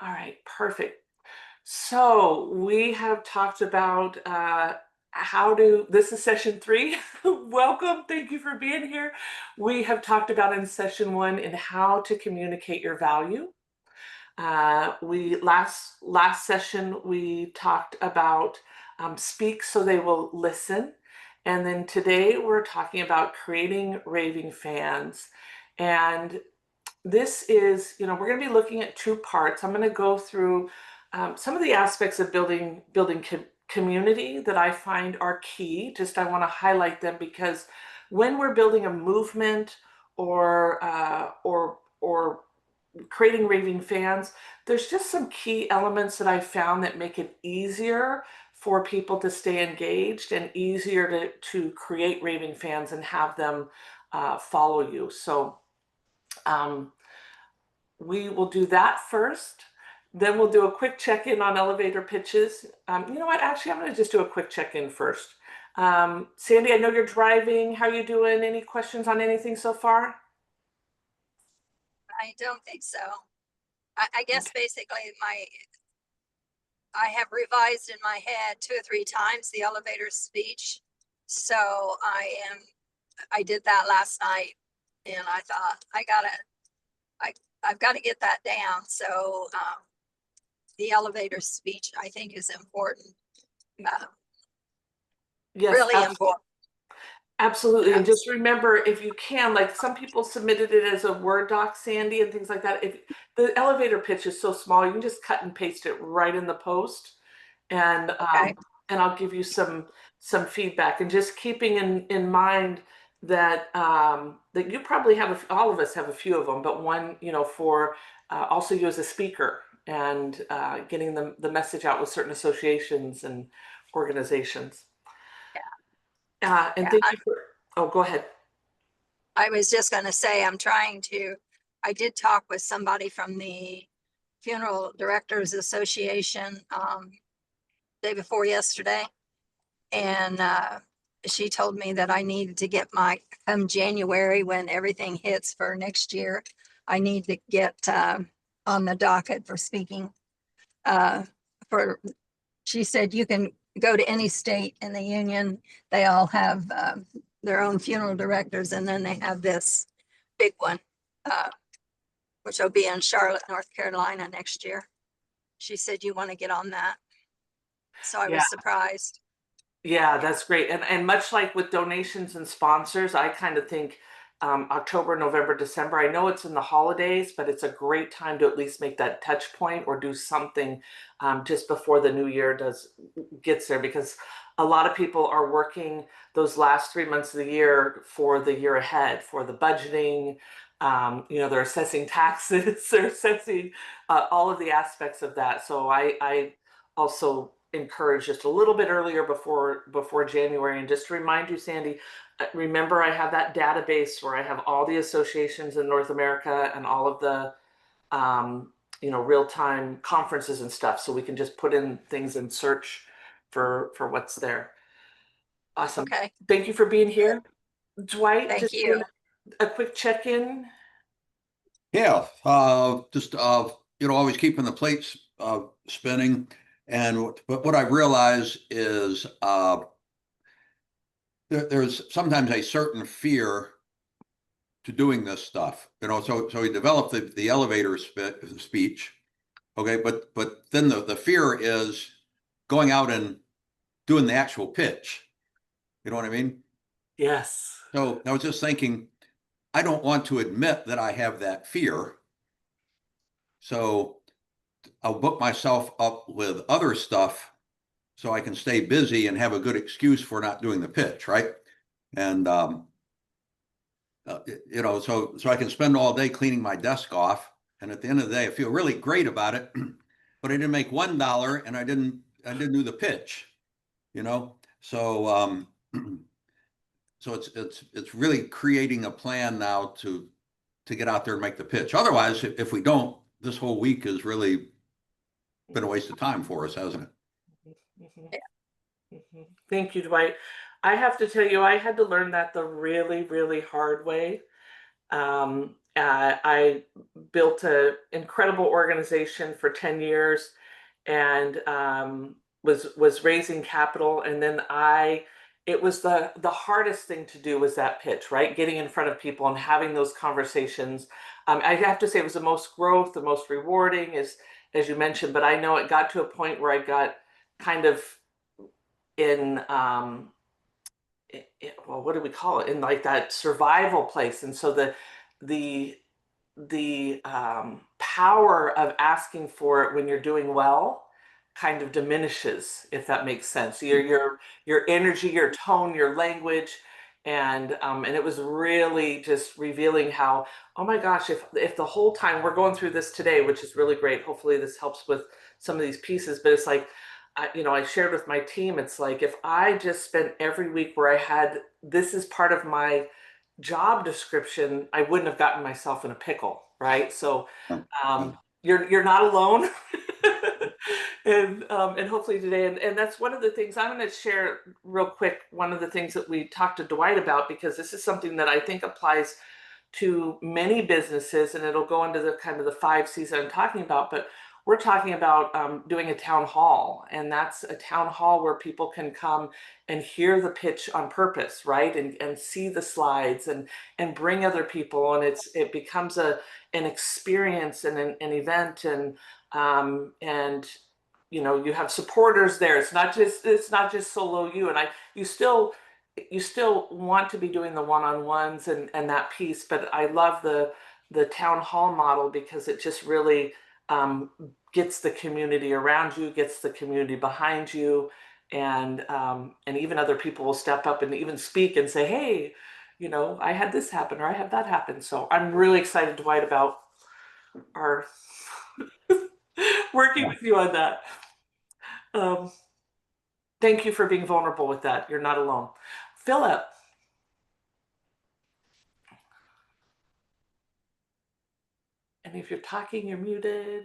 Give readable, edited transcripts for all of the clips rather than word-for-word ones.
All right, perfect. So we have talked about this is session three. Welcome. Thank you for being here. We have talked about in session one in how to communicate your value. We last session we talked about speak so they will listen, and then today we're talking about creating raving fans. And this is, we're going to be looking at two parts. I'm going to go through some of the aspects of building community that I find are key. Just I want to highlight them because when we're building a movement or creating raving fans, there's just some key elements that I found that make it easier for people to stay engaged and easier to create raving fans and have them follow you. So um, we will do that first. Then we'll do a quick check-in on elevator pitches. You know what? Actually, I'm going to just do a quick check-in first. Sandy, I know you're driving. How are you doing? Any questions on anything so far? I don't think so. I guess basically I have revised in my head 2 or 3 times the elevator speech. So I did that last night and I thought I've got to get that down. So the elevator speech I think is important. Uh, Yes, really important. absolutely. And just remember, if you can, like some people submitted it as a Word doc, Sandy, and things like that. If the elevator pitch is so small, you can just cut and paste it right in the post, and Okay. I'll give you some feedback. And just keeping in mind that that you probably have all of us have a few of them, but one, for also you as a speaker and getting the message out with certain associations and organizations. And Yeah. thank you for. Oh, go ahead. I was just going to say, I did talk with somebody from the Funeral Directors Association day before yesterday. And she told me that I needed to get come January when everything hits for next year, I need to get on the docket for speaking. Uh, for She said you can go to any state in the union. They all have their own funeral directors, and then they have this big one, uh, which will be in Charlotte, North Carolina next year. She said you want to get on that. So I Yeah, was surprised. yeah, that's great. And much like with donations and sponsors, I kind of think October, November, December. I know it's in the holidays, but it's a great time to at least make that touch point or do something just before the new year gets there, because a lot of people are working those last 3 months of the year for the year ahead, for the budgeting. They're assessing taxes, they're assessing all of the aspects of that. So I also encourage just a little bit earlier before January. And just to remind you, Sandy, remember I have that database where I have all the associations in North America and all of the real-time conferences and stuff, so we can just put in things and search for what's there. Awesome. Okay. Thank you for being here. Dwight, Thank just you. doing a quick check-in. Yeah, just always keeping the plates spinning. But what I realize is there's sometimes a certain fear to doing this stuff. So we developed the elevator speech, okay, but then the fear is going out and doing the actual pitch. You know what I mean? Yes. So I was just thinking, I don't want to admit that I have that fear. So I'll book myself up with other stuff so I can stay busy and have a good excuse for not doing the pitch, right? And so I can spend all day cleaning my desk off, and at the end of the day, I feel really great about it. But I didn't make $1, and I didn't do the pitch, you know. So so it's really creating a plan now to get out there and make the pitch. Otherwise, if we don't, this whole week has really been a waste of time for us, hasn't it? Mhm. Thank you, Dwight. I have to tell you, I had to learn that the really, really hard way. I built an incredible organization for 10 years and was raising capital. And then it was the hardest thing to do was that pitch, right? Getting in front of people and having those conversations. I have to say it was the most growth, the most rewarding, as you mentioned. But I know it got to a point where I got kind of in well, what do we call it? In like that survival place. And so the power of asking for it when you're doing well kind of diminishes, if that makes sense. Your energy, your tone, your language, and it was really just revealing how, oh my gosh, if the whole time we're going through this today, which is really great. Hopefully this helps with some of these pieces, but it's like I shared with my team, it's like if I just spent every week where I had this is part of my job description, I wouldn't have gotten myself in a pickle, right? So you're not alone. And hopefully today, and that's one of the things I'm going to share real quick. One of the things that we talked to Dwight about, because this is something that I think applies to many businesses, and it'll go into the kind of the 5 C's that I'm talking about. But we're talking about doing a town hall, and that's a town hall where people can come and hear the pitch on purpose, right? And see the slides and bring other people, and it becomes an experience and an event, and you have supporters there. It's not just solo you, and you still want to be doing the one-on-ones and that piece, but I love the town hall model because it just really gets the community around you, gets the community behind you, and even other people will step up and even speak and say, hey, I had this happen or I had that happen. So I'm really excited, Dwight, about our working with you on that. Um, Thank you for being vulnerable with that. You're not alone. Philip, and if you're talking, you're muted.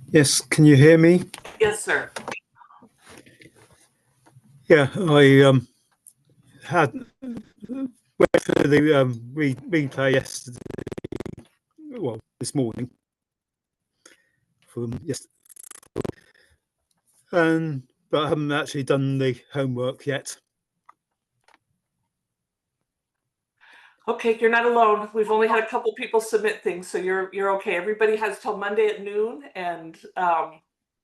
Yes, can you hear me? Yes, sir. Yeah, I had went for the replay yesterday. Well, this morning from yes, but I haven't actually done the homework yet. Okay, you're not alone. We've only had a couple people submit things, so you're okay. Everybody has till Monday at noon, and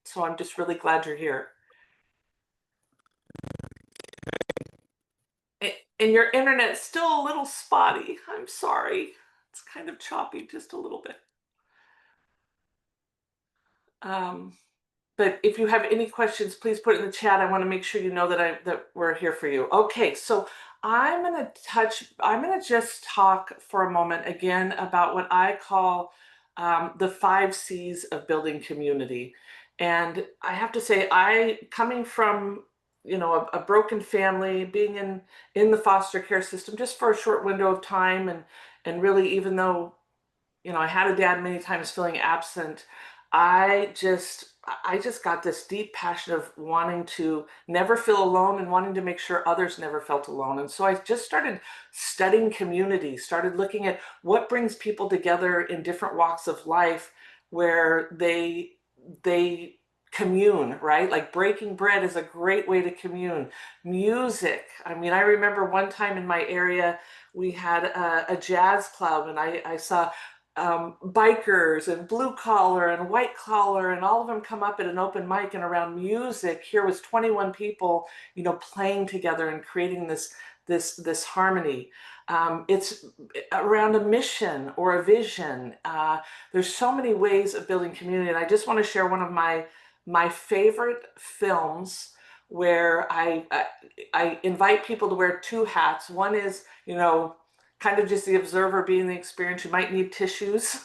so I'm just really glad you're here. And your internet's still a little spotty. I'm sorry. It's kind of choppy, just a little bit. But if you have any questions, please put it in the chat. I want to make sure you know that we're here for you. Okay, so I'm gonna just talk for a moment again about what I call the 5 C's of building community. And I have to say, coming from a broken family, being in the foster care system just for a short window of time, and really, even though I had a dad many times feeling absent. I just got this deep passion of wanting to never feel alone and wanting to make sure others never felt alone. And so I just started studying community, started looking at what brings people together in different walks of life where they commune, right? Like breaking bread is a great way to commune. Music. I mean, I remember one time in my area, we had a jazz club, and I saw bikers and blue collar and white collar, and all of them come up at an open mic, and around music, here was 21 people, playing together and creating this harmony. It's around a mission or a vision. There's so many ways of building community, and I just want to share one of my favorite films where I invite people to wear two hats. One is, kind of just the observer being the experience. You might need tissues.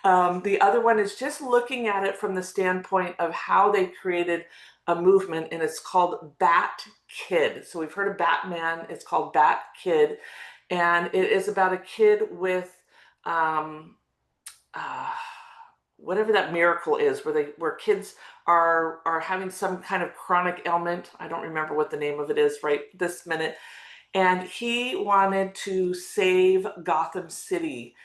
The other one is just looking at it from the standpoint of how they created a movement, and it's called Bat Kid. So we've heard of Batman. It's called Bat Kid, and it is about a kid with um, uh, whatever that miracle is, where kids are having some kind of chronic ailment. I don't remember what the name of it is right this minute, and he wanted to save Gotham City.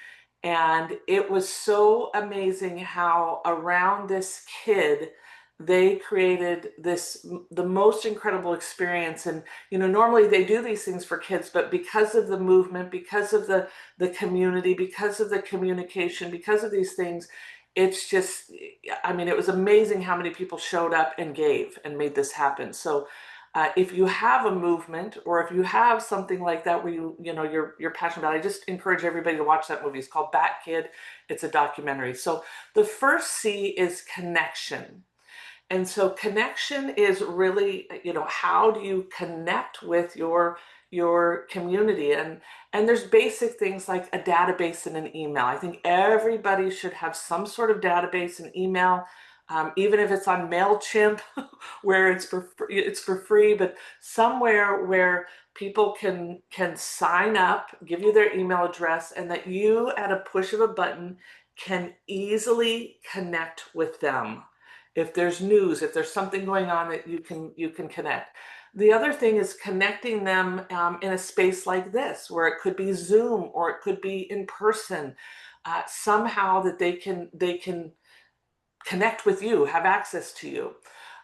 And it was so amazing how around this kid, they created the most incredible experience. And, normally they do these things for kids, but because of the movement, because of the community, because of the communication, because of these things, it's just, I mean, it was amazing how many people showed up and gave and made this happen. So if you have a movement, or if you have something like that where you're passionate about, I just encourage everybody to watch that movie. It's called Bat Kid. It's a documentary. So the first C is connection. And so connection is really, how do you connect with your community? And there's basic things like a database and an email. I think everybody should have some sort of database and email, even if it's on MailChimp, where it's for free, but somewhere where people can sign up, give you their email address, and that you, at a push of a button, can easily connect with them. If there's news, if there's something going on, that you can connect. The other thing is connecting them in a space like this, where it could be Zoom or it could be in person, somehow that they can connect with you, have access to you.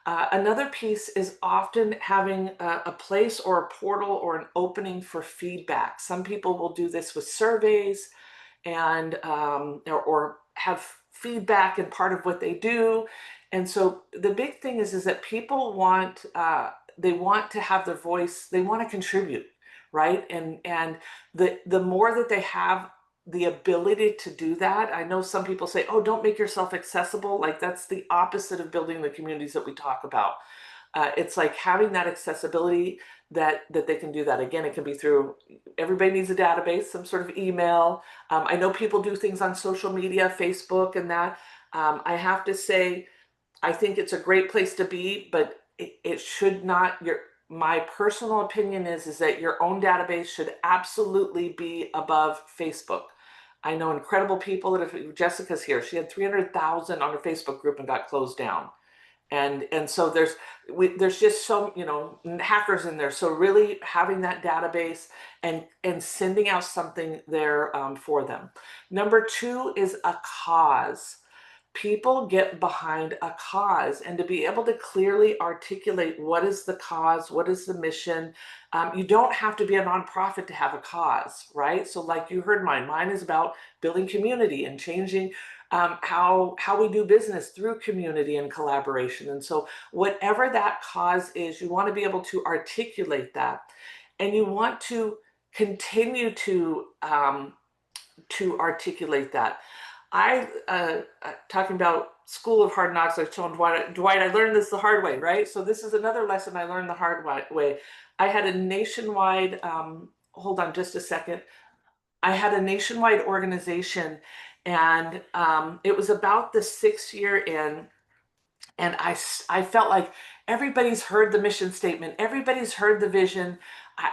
Another piece is often having a place or a portal or an opening for feedback. Some people will do this with surveys, and or have feedback in part of what they do. And so the big thing is that people want, they want to have their voice, they want to contribute, right? And the more that they have the ability to do that, I know some people say, oh, don't make yourself accessible. Like, that's the opposite of building the communities that we talk about. It's like having that accessibility, that they can do that. Again, it can be through, everybody needs a database, some sort of email. I know people do things on social media, Facebook and that. I have to say, I think it's a great place to be, but it should not, my personal opinion is that your own database should absolutely be above Facebook. I know incredible people that, if Jessica's here, she had 300,000 on her Facebook group and got closed down. And so there's just some, hackers in there. So really having that database and sending out something there for them. Number two is a cause. People get behind a cause, and to be able to clearly articulate what is the cause, what is the mission. You don't have to be a nonprofit to have a cause, right? So like you heard mine is about building community and changing how we do business through community and collaboration. And so whatever that cause is, you want to be able to articulate that, and you want to continue to articulate that. Talking about School of Hard Knocks, I told Dwight, I learned this the hard way, right? So this is another lesson I learned the hard way. I had a nationwide, hold on just a second. I had a nationwide organization, and it was about the 6th year in, and I felt like everybody's heard the mission statement, everybody's heard the vision,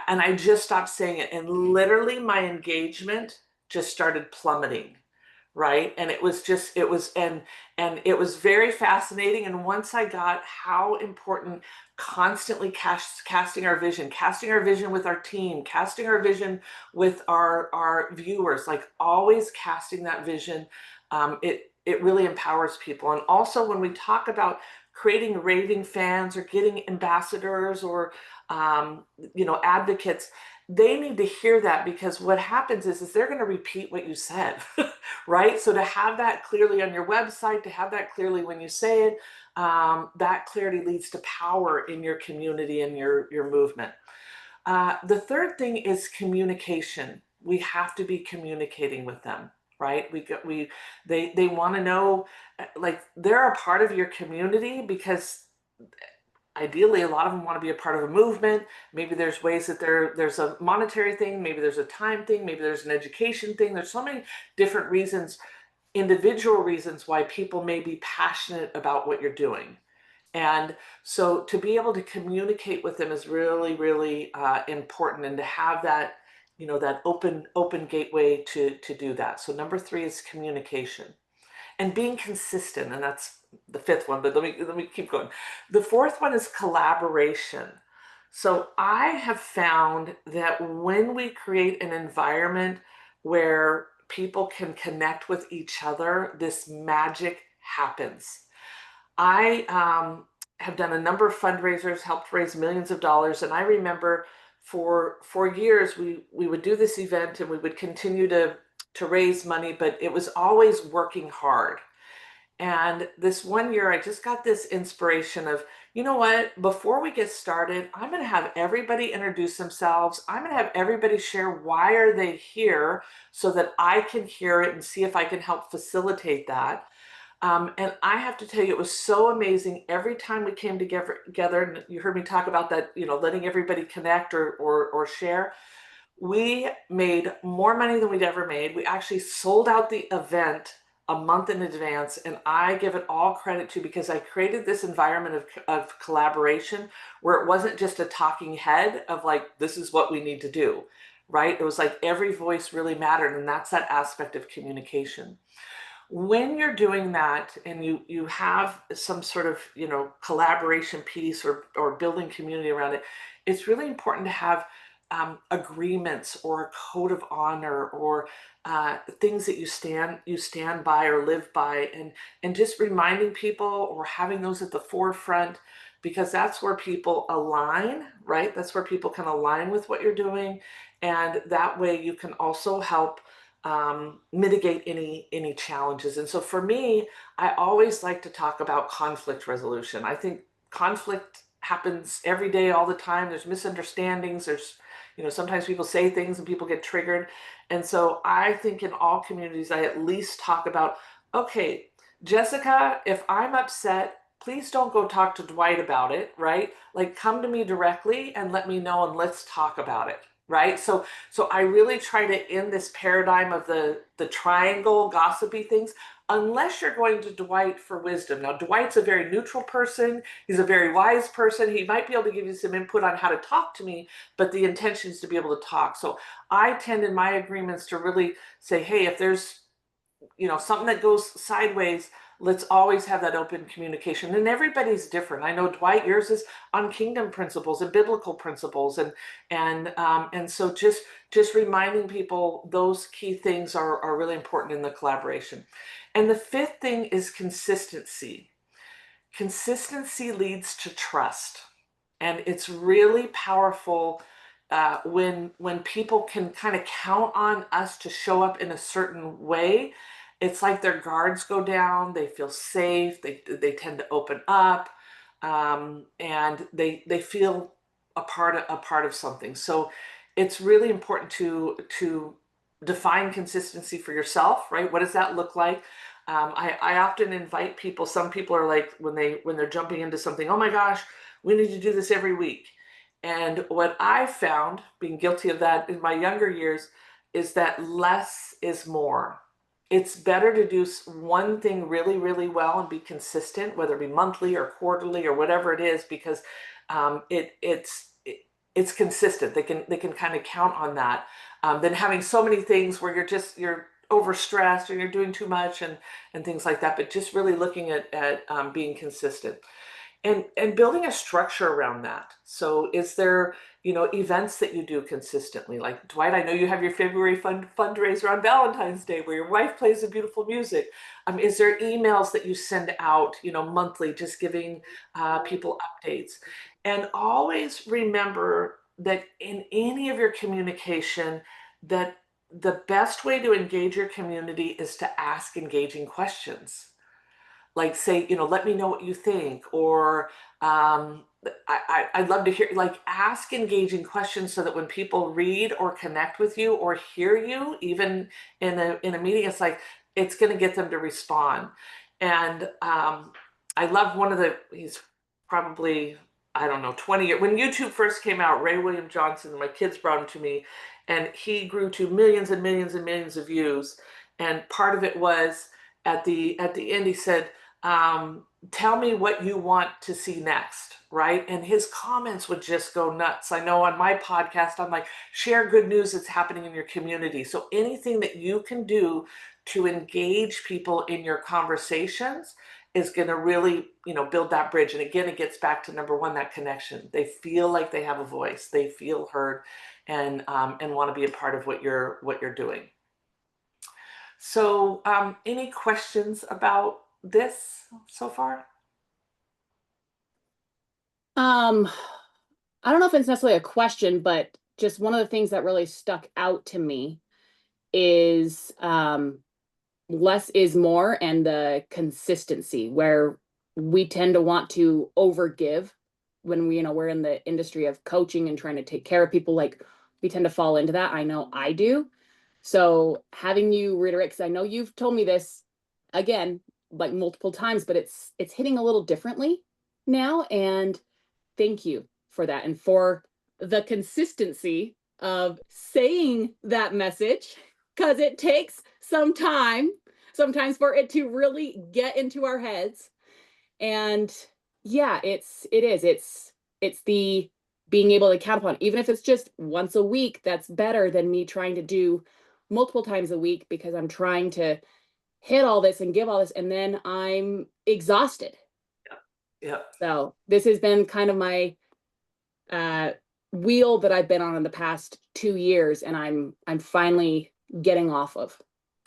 and I just stopped saying it, and literally my engagement just started plummeting, right? And and it was very fascinating. And once I got how important constantly casting our vision with our team, casting our vision with our viewers, like always casting that vision, it really empowers people. And also when we talk about creating raving fans or getting ambassadors or advocates, they need to hear that, because what happens is they're going to repeat what you said. Right? So to have that clearly on your website, to have that clearly when you say it, that clarity leads to power in your community and your movement. The third thing is communication. We have to be communicating with them, right? They want to know, like, they're a part of your community, because ideally a lot of them want to be a part of a movement. Maybe there's ways that there's a monetary thing, maybe there's a time thing, maybe there's an education thing. There's so many different reasons, individual reasons, why people may be passionate about what you're doing. And so to be able to communicate with them is really, really important, and to have that, that open gateway to do that. So number 3 is communication and being consistent, and that's the 5th one, but let me keep going. The 4th one is collaboration. So I have found that when we create an environment where people can connect with each other, this magic happens. I have done a number of fundraisers, helped raise millions of dollars, and I remember for years we would do this event and we would continue to raise money, but it was always working hard. And this one year, I just got this inspiration of, you know what, before we get started, I'm going to have everybody introduce themselves. I'm going to have everybody share why are they here so that I can hear it and see if I can help facilitate that. And I have to tell you, it was so amazing. Every time we came together, and you heard me talk about that, letting everybody connect or share, we made more money than we'd ever made. We actually sold out the event a month in advance, and I give it all credit to because I created this environment of collaboration where it wasn't just a talking head of like, this is what we need to do, right? It was like every voice really mattered, and that's that aspect of communication. When you're doing that and you have some sort of collaboration piece or building community around it, it's really important to have agreements or a code of honor or things that you stand by or live by, and just reminding people or having those at the forefront, because that's where people align, right? That's where people can align with what you're doing, and that way you can also help mitigate any challenges. And so for me, I always like to talk about conflict resolution. I think conflict happens every day, all the time. There's misunderstandings. Sometimes people say things and people get triggered. And so I think in all communities, I at least talk about, okay, Jessica, if I'm upset, please don't go talk to Dwight about it, right? Like come to me directly and let me know and let's talk about it. Right. So I really try to end this paradigm of the triangle gossipy things, unless you're going to Dwight for wisdom. Now, Dwight's a very neutral person. He's a very wise person. He might be able to give you some input on how to talk to me, but the intention is to be able to talk. So I tend in my agreements to really say, hey, if there's something that goes sideways, let's always have that open communication. And everybody's different. I know Dwight, yours is on kingdom principles and biblical principles, and so just reminding people those key things are really important in the collaboration. And the fifth thing is consistency. Consistency leads to trust, and it's really powerful when people can kind of count on us to show up in a certain way. It's like their guards go down. They feel safe. They tend to open up, and they feel a part of something. So it's really important to define consistency for yourself, right? What does that look like? I often invite people. Some people are like when they're jumping into something, oh my gosh, we need to do this every week. And what I found, being guilty of that in my younger years, is that less is more. It's better to do one thing really, really well and be consistent, whether it be monthly or quarterly or whatever it is, because it's consistent. They can kind of count on that, than having so many things where you're overstressed or you're doing too much and things like that. But just really looking at being consistent and building a structure around that. So is there, events that you do consistently? Like Dwight, I know you have your February fundraiser on Valentine's Day where your wife plays the beautiful music. Is there emails that you send out, monthly, just giving people updates? And always remember that in any of your communication, that the best way to engage your community is to ask engaging questions, like say, let me know what you think, or I'd love to hear, like ask engaging questions so that when people read or connect with you or hear you, even in a meeting, it's like it's going to get them to respond. And I love he's probably, I don't know, 20 years. When YouTube first came out, Ray William Johnson, my kids brought him to me, and he grew to millions and millions and millions of views. And part of it was at the end, he said, tell me what you want to see next, right? And his comments would just go nuts. I know on my podcast, I'm like, share good news that's happening in your community. So anything that you can do to engage people in your conversations is going to really, build that bridge. And again, it gets back to number one, that connection. They feel like they have a voice, they feel heard, and want to be a part of what you're doing. So, any questions about this so far? I don't know if it's necessarily a question, but just one of the things that really stuck out to me is less is more, and the consistency, where we tend to want to overgive when we're in the industry of coaching and trying to take care of people. Like, we tend to fall into that. I know I do. So having you reiterate, because I know you've told me this again, like multiple times, but it's hitting a little differently now. And thank you for that, and for the consistency of saying that message, because it takes some time sometimes for it to really get into our heads. And yeah, it's the being able to count upon, even if it's just once a week. That's better than me trying to do multiple times a week, because I'm trying to hit all this and give all this, and then I'm exhausted. Yeah. So this has been kind of my wheel that I've been on in the past 2 years, and I'm finally getting off of.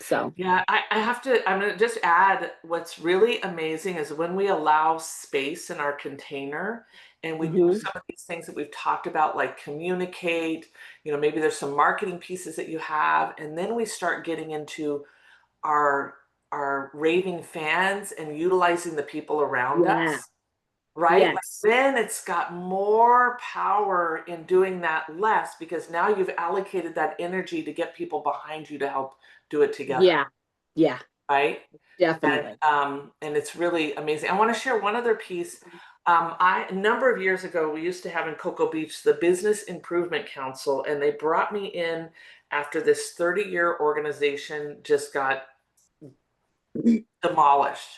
So Yeah, I'm gonna just add, what's really amazing is when we allow space in our container and we do some of these things that we've talked about, like communicate, maybe there's some marketing pieces that you have, and then we start getting into our raving fans and utilizing the people around yeah, us, right? Like, yes, then it's got more power in doing that less, because now you've allocated that energy to get people behind you to help do it together, yeah, yeah, right? definitely. And it's really amazing. I want to share one other piece. A number of years ago, we used to have in Cocoa Beach the Business Improvement Council, and they brought me in after this 30-year organization just got demolished.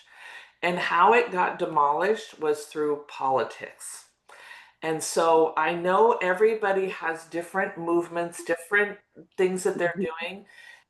And how it got demolished was through politics. And so I know everybody has different movements, different things that they're doing.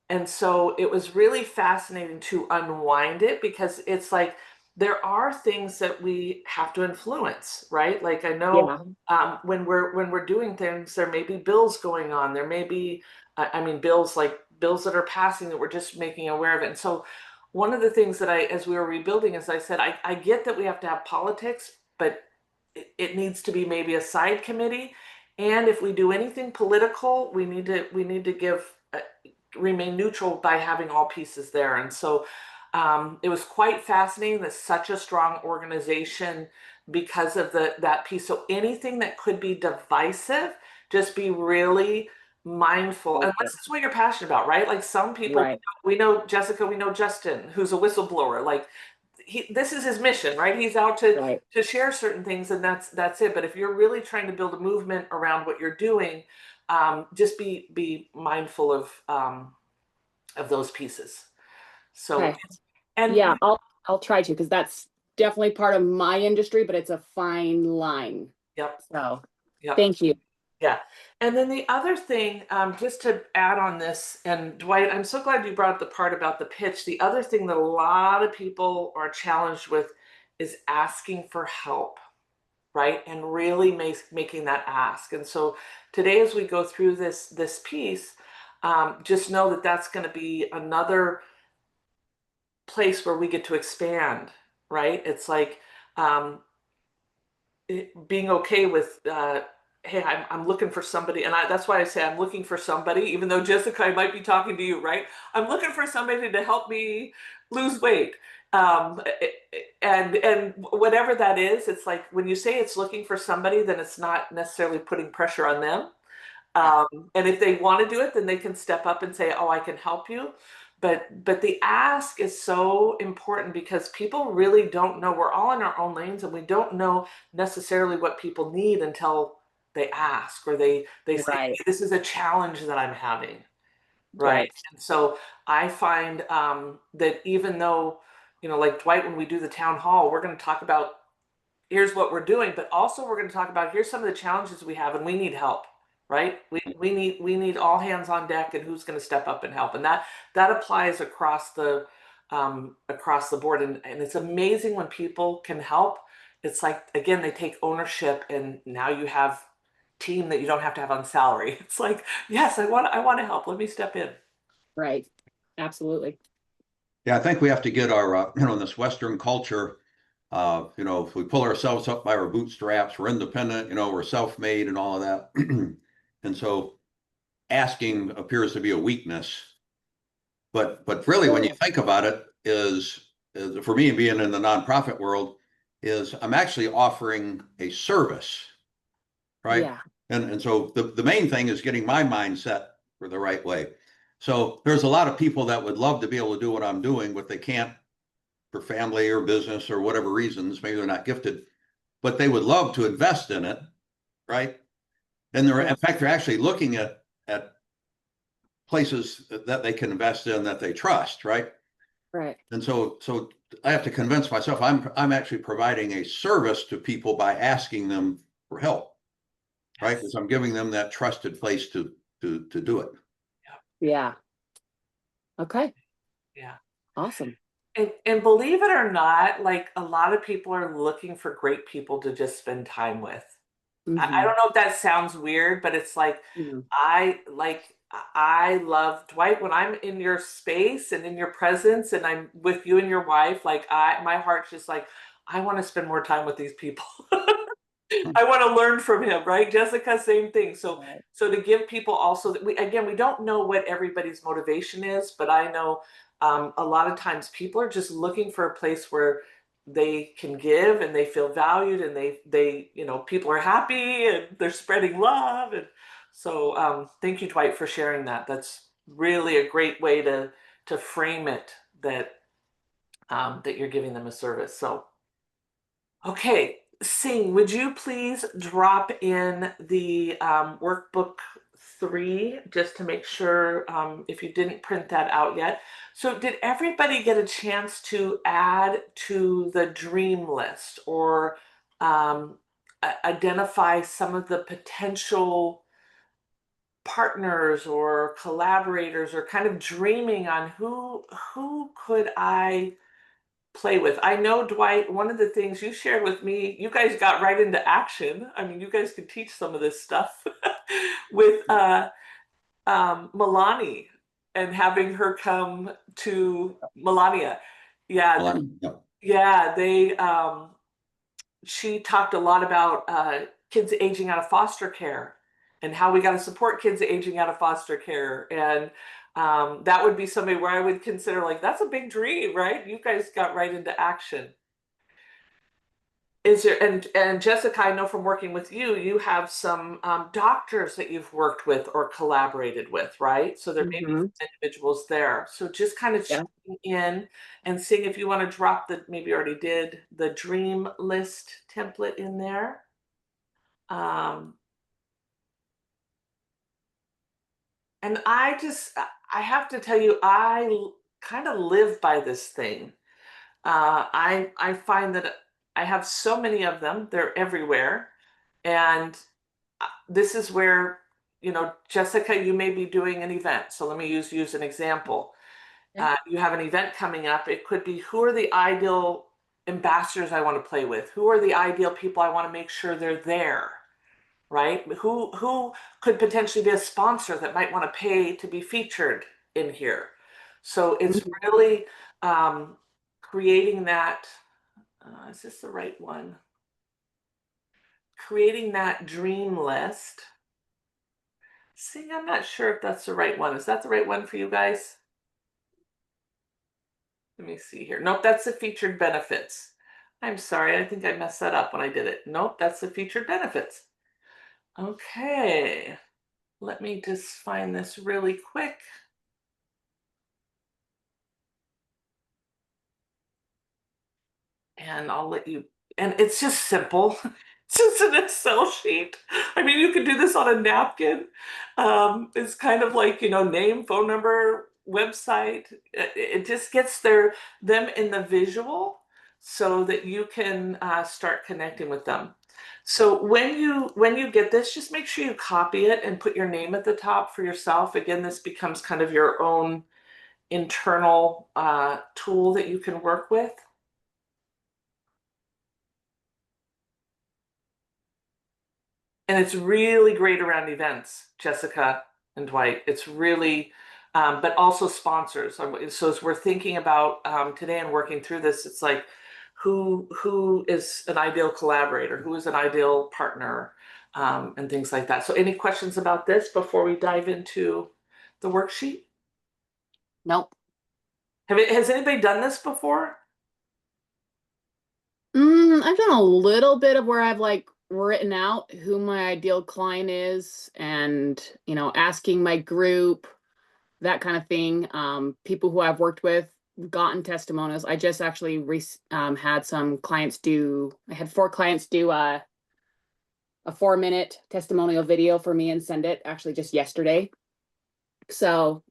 And so it was really fascinating to unwind it, because it's like there are things that we have to influence, right? Like, I know Yeah, when we're doing things, there may be bills going on. There may be, I mean, bills that are passing that we're just making aware of it. And so one of the things that as we were rebuilding, as I said, I get that we have to have politics, but it needs to be maybe a side committee. And if we do anything political, we need to remain neutral by having all pieces there. And so it was quite fascinating that such a strong organization, because of that piece. So anything that could be divisive, just be really mindful. Unless it's what you're passionate about, right? Like, some people, right, we know Jessica, we know Justin, who's a whistleblower. Like, this is his mission, right? He's out to right, share certain things, and that's it. But if you're really trying to build a movement around what you're doing, just be mindful of those pieces. So, okay, and yeah, I'll try to, because that's definitely part of my industry, but it's a fine line. yep, So yep. thank you. Yeah. And then the other thing, just to add on this, and Dwight, I'm so glad you brought up the part about the pitch. The other thing that a lot of people are challenged with is asking for help, right? And really making that ask. And so today, as we go through this piece, just know that that's going to be another place where we get to expand, right? It's like, um, being okay with, hey, I'm looking for somebody, and that's why I say I'm looking for somebody, even though Jessica, I might be talking to you, right? I'm looking for somebody to help me lose weight, um, and whatever that is. It's like, when you say it's looking for somebody, then it's not necessarily putting pressure on them. Yeah. And if they want to do it, then they can step up and say, "Oh, I can help you." But the ask is so important, because people really don't know. We're all in our own lanes, and we don't know necessarily what people need until they ask, or they say, Right, "Hey, this is a challenge that I'm having." Right. right, And so I find that, even though, like Dwight, when we do the town hall, we're going to talk about, here's what we're doing, but also we're going to talk about, here's some of the challenges we have, and we need help, right? We need all hands on deck, and who's going to step up and help. And that applies across across the board. And it's amazing when people can help. It's like, again, they take ownership and now you have team that you don't have to have on salary. It's like, yes, I want to help. Let me step in. Right. Absolutely. Yeah, I think we have to get our, in this Western culture, if we pull ourselves up by our bootstraps, we're independent, we're self-made and all of that. And so asking appears to be a weakness. But really, when you think about it, is for me being in the nonprofit world, is I'm actually offering a service, right? Yeah. And so the main thing is getting my mindset for the right way. So there's a lot of people that would love to be able to do what I'm doing, but they can't for family or business or whatever reasons. Maybe they're not gifted, but they would love to invest in it, right? And in fact, they're actually looking at places that they can invest in that they trust, right? Right. And so I have to convince myself I'm actually providing a service to people by asking them for help, right? Because I'm giving them that trusted place to do it. Yeah. Okay. Yeah. Awesome. And believe it or not, like a lot of people are looking for great people to just spend time with. I don't know if that sounds weird, but it's like Mhm. I love Dwight when I'm in your space and in your presence and I'm with you and your wife, like my heart's just like, I want to spend more time with these people. I want to learn from him, right? Jessica, same thing. So Right. so to give people also that we don't know what everybody's motivation is, but I know a lot of times people are just looking for a place where they can give and they feel valued and they people are happy and they're spreading love. And so thank you, Dwight, for sharing that. That's really a great way to frame it, that that you're giving them a service. So okay, Sing, would you please drop in the workbook 3 just to make sure if you didn't print that out yet. So did everybody get a chance to add to the dream list or identify some of the potential partners or collaborators or kind of dreaming on who could I play with? I know, Dwight, one of the things you shared with me, you guys got right into action. I mean, you guys could teach some of this stuff with Milani and having her come to Melania. Yeah, Well, yeah. yeah, she talked a lot about kids aging out of foster care and how we got to support kids aging out of foster care. And that would be somebody where I would consider like, that's a big dream, right? You guys got right into action. Is there, and Jessica, I know from working with you, you have some doctors that you've worked with or collaborated with, right? So there may be Mhm. some individuals there. So just kind of Yeah. checking in and seeing if you want to drop the, maybe you already did, the dream list template in there. And I have to tell you, kind of live by this thing. I find that I have so many of them, they're everywhere. And this is where, Jessica, you may be doing an event. So let me use you as an example. Okay. You have an event coming up. It could be, who are the ideal ambassadors I want to play with? Who are the ideal people I want to make sure they're there? Right? Who could potentially be a sponsor that might want to pay to be featured in here? So it's Mhm. really creating that. Is this the right one? Creating that dream list. See, I'm not sure if that's the right one. Is that the right one for you guys? Let me see here. Nope, that's the featured benefits. I'm sorry, I think I messed that up when I did it. Nope, that's the featured benefits. Okay, let me just find this really quick. And I'll let you, and it's just simple. It's just an Excel sheet. I mean, you could do this on a napkin. It's kind of like, name, phone number, website. It just gets them in the visual so that you can start connecting with them. So when you get this, just make sure you copy it and put your name at the top for yourself. Again, this becomes kind of your own internal tool that you can work with. And it's really great around events, Jessica and Dwight. It's really, but also sponsors. So as we're thinking about today and working through this, it's like, who is an ideal collaborator? Who is an ideal partner? And things like that. So any questions about this before we dive into the worksheet? Nope. Has anybody done this before? I've done a little bit of where I've like written out who my ideal client is and, asking my group, that kind of thing. People who I've worked with, gotten testimonials. I just actually had some clients I had 4 clients do a 4-minute testimonial video for me and send it actually just yesterday. So,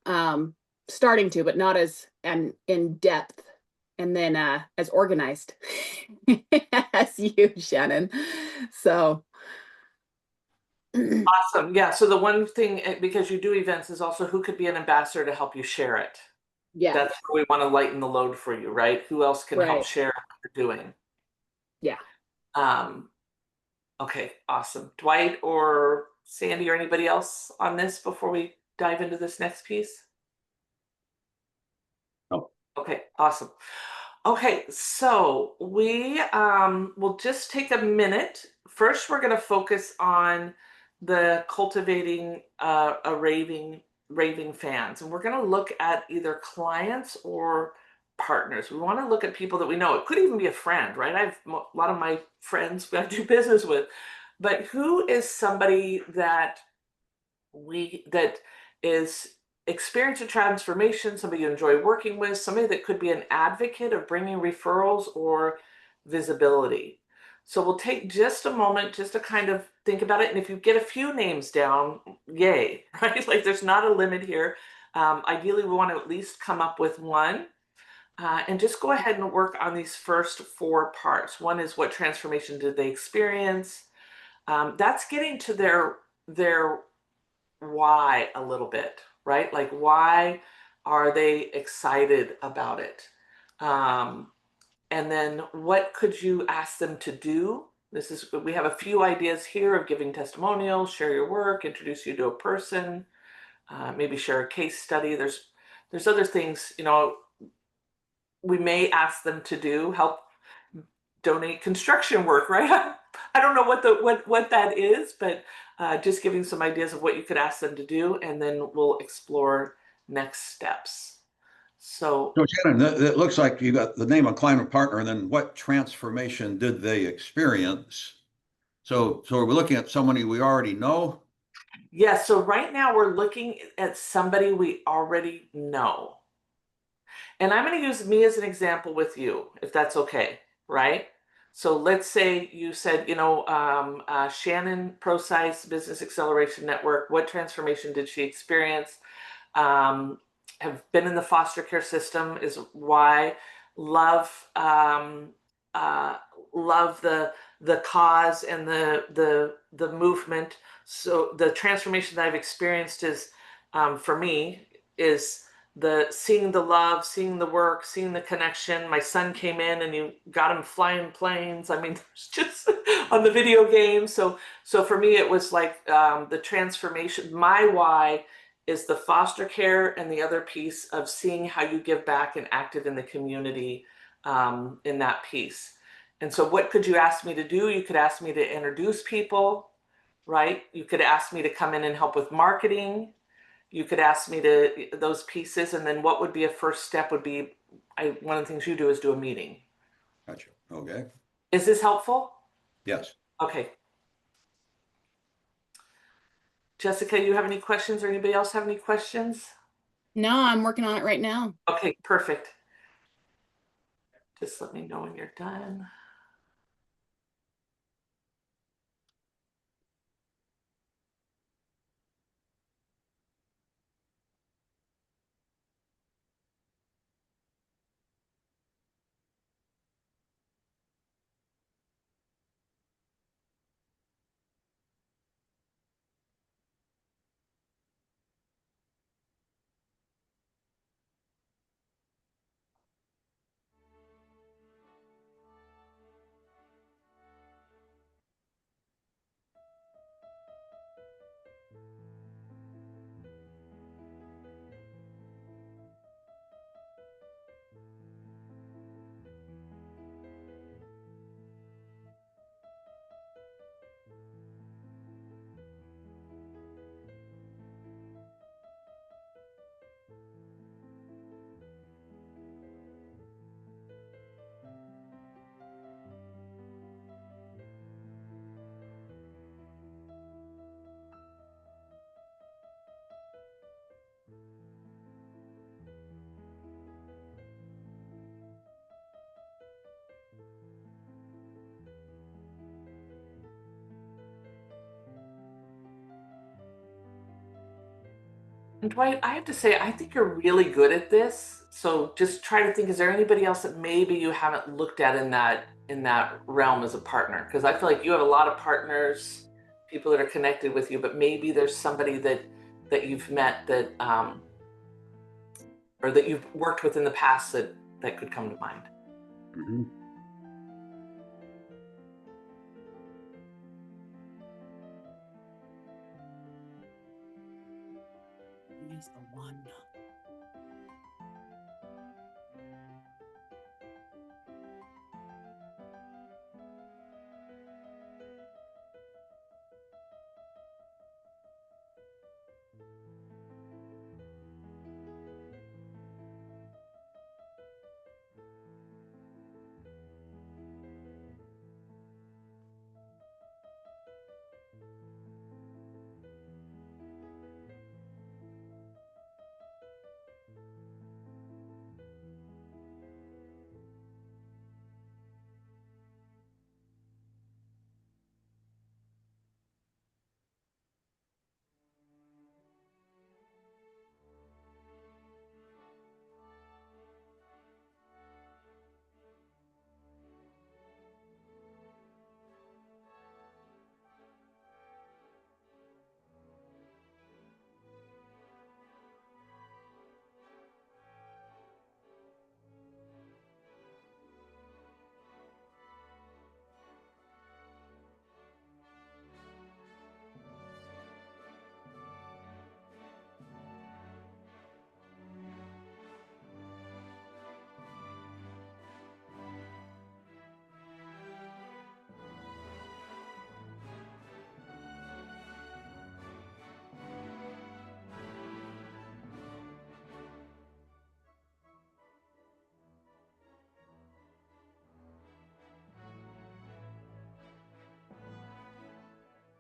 starting to, but not as and in depth and then as organized as you, Shannon. So Awesome. Yeah. So the one thing, because you do events, is also who could be an ambassador to help you share it. yeah, That's where we want to lighten the load for you, right? Who else can help right. share what you're doing? Yeah. Um, okay, awesome. Dwight or Sandy or anybody else on this before we dive into this next piece? No. Okay, awesome. Okay, so we will just take a minute. First, we're going to focus on the cultivating a raving fans, and we're going to look at either clients or partners. We want to look at people that we know. It could even be a friend, right? A lot of my friends I do business with, but who is somebody that is experience a transformation, somebody you enjoy working with, somebody that could be an advocate of bringing referrals or visibility. So we'll take just a moment just to kind of think about it. And if you get a few names down, yay, right? Like there's not a limit here. Ideally, we want to at least come up with one. And just go ahead and work on these first 4 parts. One is what transformation did they experience? That's getting to their why a little bit, right? Like, why are they excited about it? And then what could you ask them to do? We have a few ideas here of giving testimonials, share your work, introduce you to a person, maybe share a case study. There's other things, we may ask them to do, help donate construction work, right? I don't know what that is, but just giving some ideas of what you could ask them to do, and then we'll explore next steps. So So Shannon, it looks like you got the name of client or partner, and then what transformation did they experience? So we're looking at somebody we already know. yeah, so right now we're looking at somebody we already know. And I'm going to use me as an example with you, if that's okay, right? So let's say you said, Shannon ProSize Business Acceleration Network, what transformation did she experience? um, have been in the foster care system is why love uh, love the cause and the movement. So the transformation that I've experienced is for me is the seeing the love, seeing the work, seeing the connection. My son came in and you got him flying planes. I mean, it's just on the video game. So for me, it was like the transformation. My why is the foster care, and the other piece of seeing how you give back and active in the community in that piece. And so what could you ask me to do? You could ask me to introduce people, right? You could ask me to come in and help with marketing. You could ask me to those pieces. And then what would be a first step would be, one of the things you do is do a meeting. Gotcha. Okay. Is this helpful? Yes. Okay. Jessica, you have any questions or anybody else have any questions? No, I'm working on it right now. Okay, perfect. Just let me know when you're done. And Dwight, I have to say, I think you're really good at this. So just try to think, is there anybody else that maybe you haven't looked at in that realm as a partner? Because I feel like you have a lot of partners, people that are connected with you, but maybe there's somebody that you've met that or that you've worked with in the past that could come to mind. Mhm. He's the one.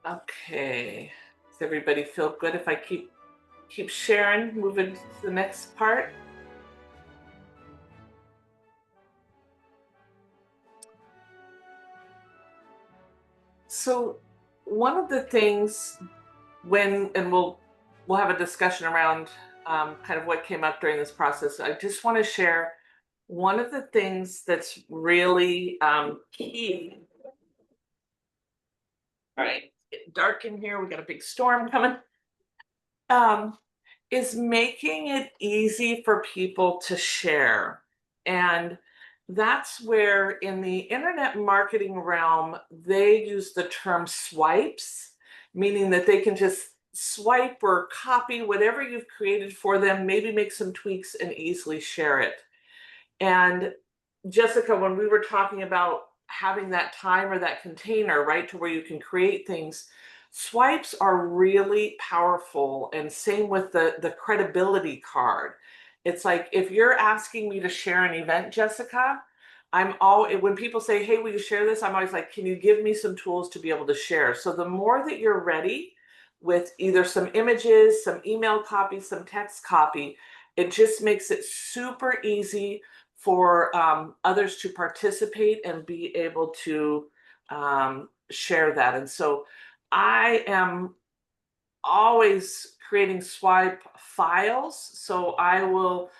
Okay. Does everybody feel good if I keep sharing, moving to the next part? So one of the things and we'll have a discussion around kind of what came up during this process. I just want to share one of the things that's really key. All right, it's getting dark in here. We got a big storm coming. Is making it easy for people to share. And that's where in the internet marketing realm, they use the term swipes, meaning that they can just swipe or copy whatever you've created for them, maybe make some tweaks and easily share it. And Jessica, when we were talking about having that time or that container, right, to where you can create things, swipes are really powerful. And same with the credibility card. It's like if you're asking me to share an event, Jessica, I'm all when people say, "Hey, will you share this?" I'm always like, "Can you give me some tools to be able to share?" So the more that you're ready with either some images, some email copy, some text copy, it just makes it super easy for others to participate and be able to share that. And so I am always creating swipe files. So I will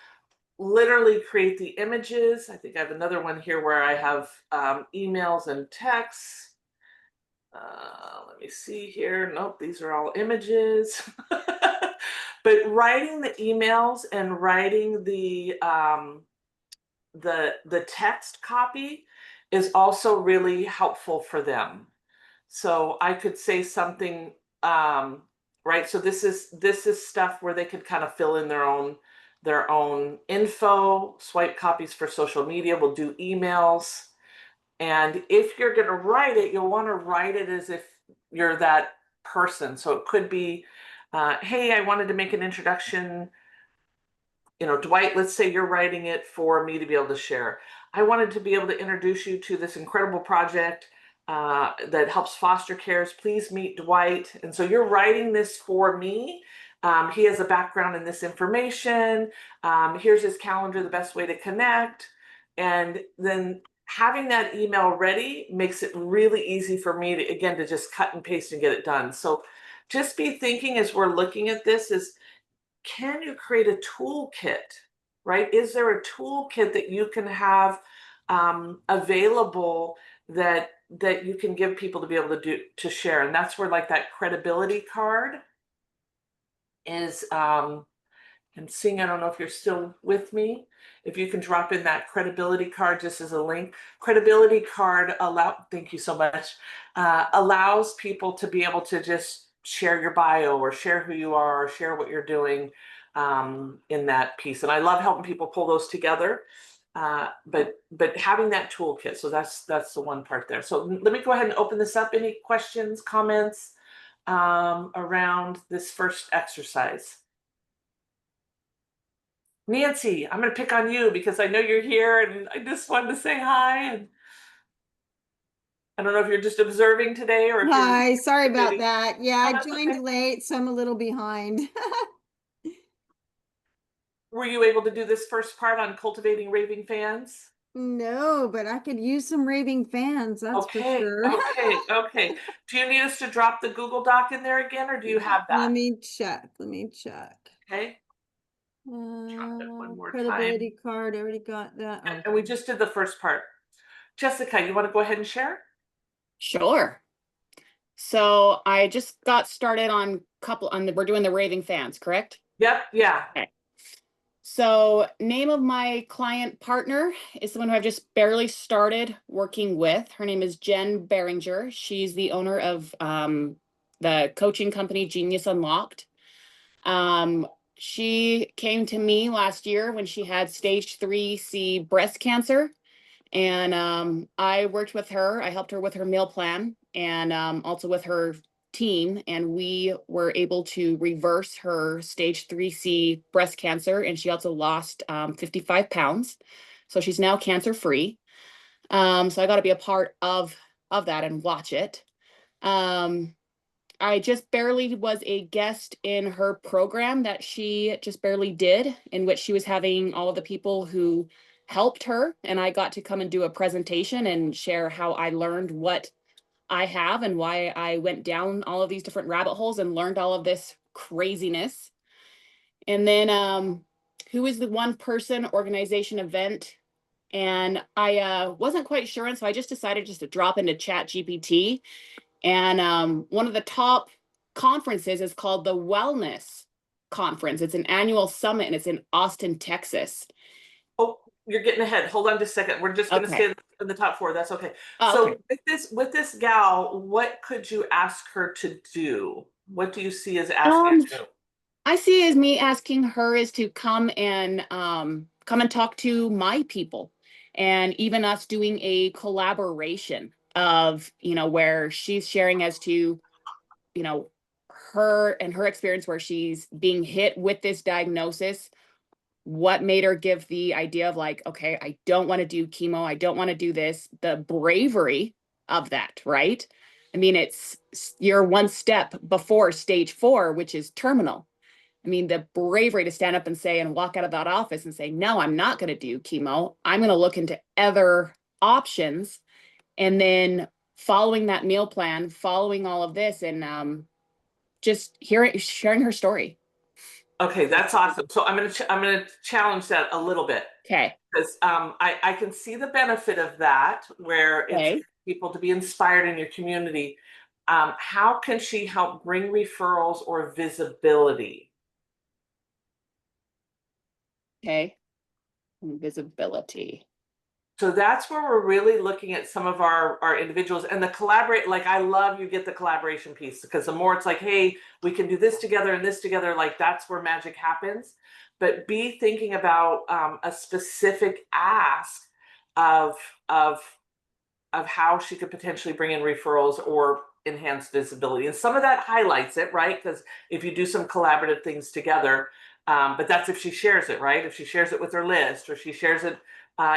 literally create the images. I think I have another one here where I have emails and texts. Let me see here. Nope, these are all images. But writing the emails and writing the text copy is also really helpful for them. So I could say something, right? So this is stuff where they could kind of fill in their own info, swipe copies for social media, we'll do emails. And if you're going to write it, you'll want to write it as if you're that person. So it could be, hey, I wanted to make an introduction. Dwight, let's say you're writing it for me to be able to share. I wanted to be able to introduce you to this incredible project that helps foster cares. Please meet Dwight. And so you're writing this for me. He has a background in this information. Here's his calendar, the best way to connect. And then having that email ready makes it really easy for me to just cut and paste and get it done. So just be thinking as we're looking at this is can you create a toolkit, right? Is there a toolkit that you can have available that you can give people to be able to share? And that's where like that credibility card is. And seeing, I don't know if you're still with me. If you can drop in that credibility card just as a link. Credibility card thank you so much, allows people to be able to just share your bio or share who you are or share what you're doing in that piece. And I love helping people pull those together. But having that toolkit, so that's the one part there. So let me go ahead and open this up. Any questions, comments around this first exercise? Nancy, I'm going to pick on you because I know you're here and I just wanted to say hi. And I don't know if you're just observing today or if Hi, sorry about participating. that. Yeah, Oh, I that's joined okay. late, so I'm a little behind. Were you able to do this first part on cultivating raving fans? No, but I could use some raving fans, that's for Okay, sure. okay. Do you need us to drop the Google Doc in there again, or do you have Let that? me check. Let me check. Okay, drop it one more time. Credibility card, I already got that. Oh, And we just did the first part. Jessica, you want to go ahead and share? Sure. So I just got started on we're doing the raving fans, correct? Yep, yeah. Okay. So name of my client partner is someone who I've just barely started working with. Her name is Jen Beringer. She's the owner of the coaching company Genius Unlocked. She came to me last year when she had stage 3C breast cancer. And I worked with her. I helped her with her meal plan and also with her team. And we were able to reverse her stage 3C breast cancer. And she also lost 55 pounds. So she's now cancer free. So I got to be a part of that and watch it. I just barely was a guest in her program that she just barely did, in which she was having all of the people who helped her. And I got to come and do a presentation and share how I learned what I have and why I went down all of these different rabbit holes and learned all of this craziness. And then who is the one person organization event? And I wasn't quite sure. And so I just decided just to drop into Chat GPT. And one of the top conferences is called the Wellness Conference. It's an annual summit and it's in Austin, Texas. Oh, you're getting ahead. Hold on just a second. We're just going to Okay. stay in the top four. That's okay. Oh, So okay. with this gal, what could you ask her to do? What do you see as asking her to do? I see as me asking her is to come and talk to my people, and even us doing a collaboration of, where she's sharing as to, her and her experience where she's being hit with this diagnosis, what made her give the idea of like, okay, I don't want to do chemo, I don't want to do this, the bravery of that, right? I mean, you're one step before stage 4, which is terminal. I mean, the bravery to stand up and say and walk out of that office and say, no, I'm not going to do chemo. I'm going to look into other options. And then following that meal plan, following all of this, and just sharing her story. Okay, that's awesome. So I'm gonna challenge that a little bit Okay. because I can see the benefit of that where it's Okay. people to be inspired in your community. How can she help bring referrals or visibility? Okay. Visibility. So that's where we're really looking at some of our individuals and the collaborate. Like I love you get the collaboration piece because the more it's like, hey, we can do this together and this together, like that's where magic happens. But be thinking about a specific ask of of of how she could potentially bring in referrals or enhance visibility. And some of that highlights it, right? Because if you do some collaborative things together, but that's if she shares it, right? If she shares it with her list or she shares it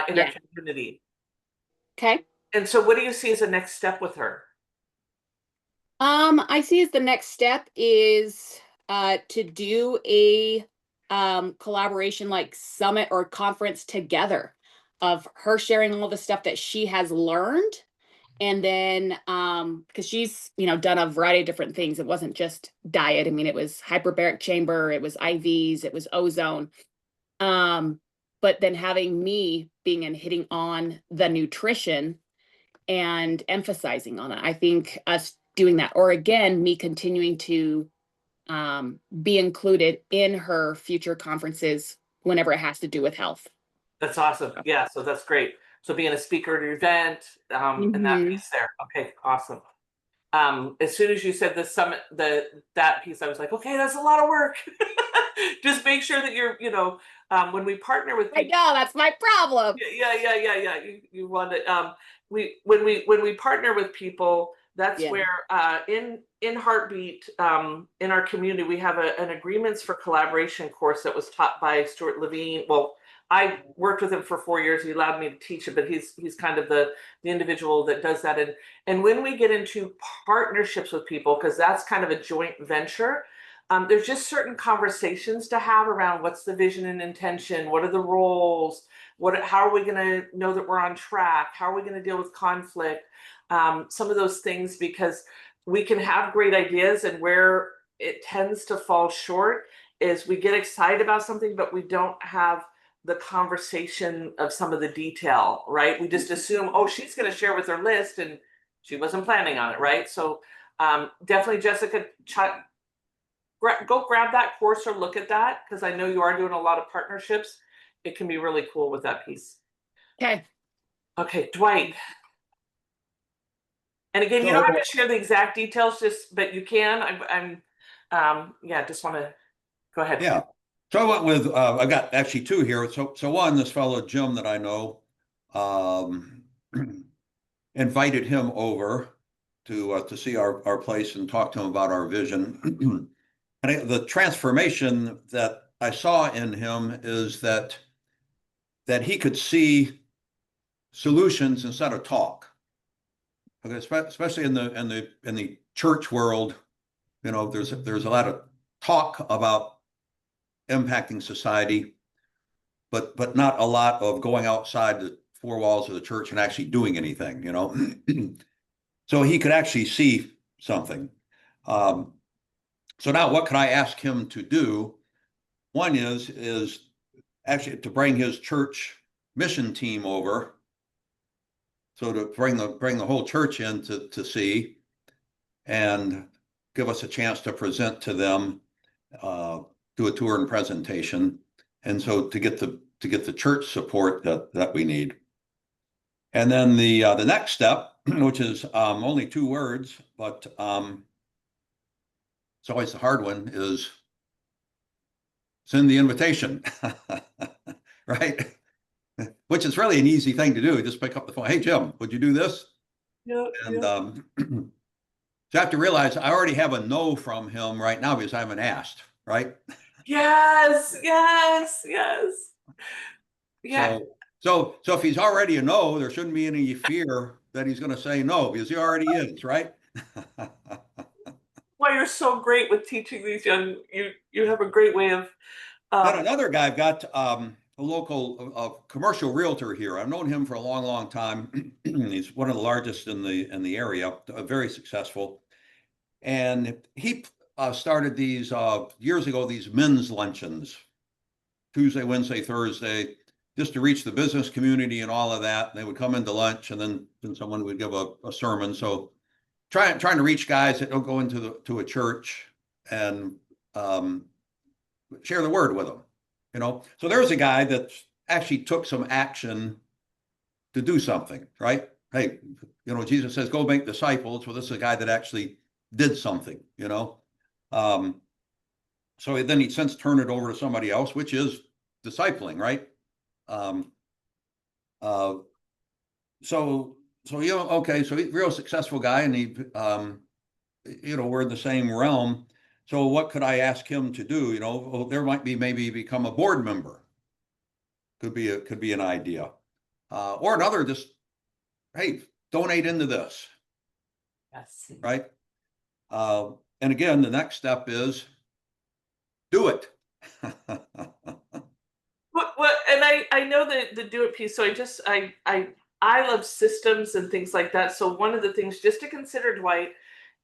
in Yeah. her community. Okay. And so what do you see as the next step with her? I see as the next step is to do a collaboration like summit or conference together of her sharing all the stuff that she has learned And then, because she's, done a variety of different things. It wasn't just diet. I mean, it was hyperbaric chamber, it was IVs, it was ozone. But then having me being and hitting on the nutrition and emphasizing on it. I think us doing that, or again, me continuing to be included in her future conferences whenever it has to do with health. That's awesome. Yeah, so that's great. So being a speaker at an event, and that Mhm. piece there. Okay, awesome. As soon as you said the summit, that piece, I was like, okay, that's a lot of work. Just make sure that you're, when we partner with I people, know, that's my problem. yeah. You want to, when we partner with people, that's Yeah. where in Heartbeat, in our community, we have an agreements for collaboration course that was taught by Stuart Levine. Well, I worked with him for 4 years. He allowed me to teach it, but he's kind of the individual that does that. And when we get into partnerships with people, because that's kind of a joint venture, there's just certain conversations to have around what's the vision and intention, what are the roles, how are we going to know that we're on track, how are we going to deal with conflict, some of those things, because we can have great ideas, and where it tends to fall short is we get excited about something, but we don't have the conversation of some of the detail, right? We just assume, oh, she's going to share with her list, and she wasn't planning on it, right? So definitely, Jessica, go grab that course or look at that, because I know you are doing a lot of partnerships. It can be really cool with that piece. Okay. Okay, Dwight. And again, you don't have to share the exact details, but you can. Just want to go ahead. Yeah. So I went with, I got actually two here. So one, this fellow Jim that I know, invited him over to see our place and talk to him about our vision. And the transformation that I saw in him is that he could see solutions instead of talk. Okay, especially in the church world, there's a lot of talk about impacting society, but not a lot of going outside the four walls of the church and actually doing anything. So he could actually see something. So now what could I ask him to do? One is actually to bring his church mission team over. So to bring the whole church in to see and give us a chance to present to them, do a tour and presentation. And so to get the church support that we need. And then the next step, which is only 2 words, but it's always the hard one, is send the invitation, right? Which is really an easy thing to do. Just pick up the phone. Hey, Jim, would you do this? Yeah, And so I have to realize I already have a no from him right now because I haven't asked, right? Yes. Yeah. So if he's already a no, there shouldn't be any fear that he's going to say no, because he already is, right? Well, you're so great with teaching these young. You have a great way of. Then another guy, I've got a local commercial realtor here. I've known him for a long, long time. He's one of the largest in the area, very successful. And he started these years ago, these men's luncheons, Tuesday, Wednesday, Thursday, just to reach the business community and all of that. They would come into lunch, and then someone would give a sermon. So trying to reach guys that don't go into a church and share the word with them. So there's a guy that actually took some action to do something, right? Hey, Jesus says, go make disciples. Well, this is a guy that actually did something, so then he since turned it over to somebody else, which is discipling, right? So okay, so he's a real successful guy, and he we're in the same realm. So what could I ask him to do? There might be maybe become a board member. Could be an idea, or another. Just hey, donate into this. Yes. Right. And again, the next step is do it. What and I know the do it piece. So I I love systems and things like that. So one of the things just to consider, Dwight,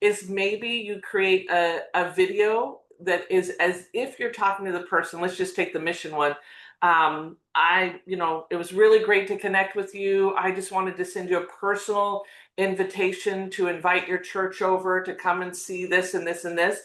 is maybe you create a video that is as if you're talking to the person. Let's just take the mission one. It was really great to connect with you. I just wanted to send you a personal invitation to invite your church over to come and see this and this and this.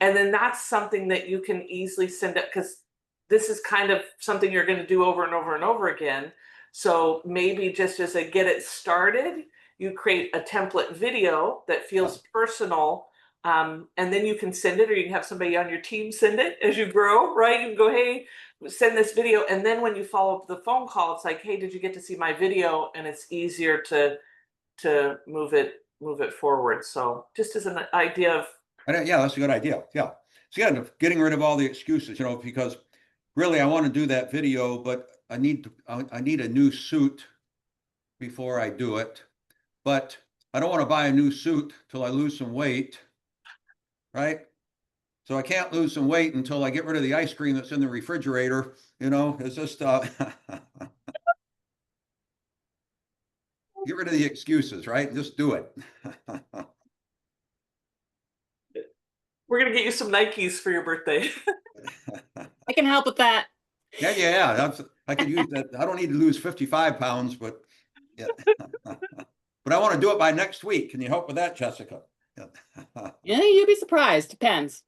And then that's something that you can easily send it, because this is kind of something you're going to do over and over and over again. So maybe just as a get it started, you create a template video that feels personal. And then you can send it, or you can have somebody on your team send it as you grow, right? You can go, hey, send this video. And then when you follow up the phone call, it's like, hey, did you get to see my video? And it's easier to move it forward. So just as an idea of, Yeah, that's a good idea. Yeah. So yeah, getting rid of all the excuses, because really I want to do that video, but I need a new suit before I do it. But I don't want to buy a new suit till I lose some weight, right? So I can't lose some weight until I get rid of the ice cream that's in the refrigerator. It's just get rid of the excuses, right? Just do it. we're going to get you some Nikes for your birthday. I can help with that. Yeah. I could use that. I don't need to lose 55 pounds, but yeah. But I want to do it by next week. Can you help with that, Jessica? Yeah, you'd be surprised. Depends.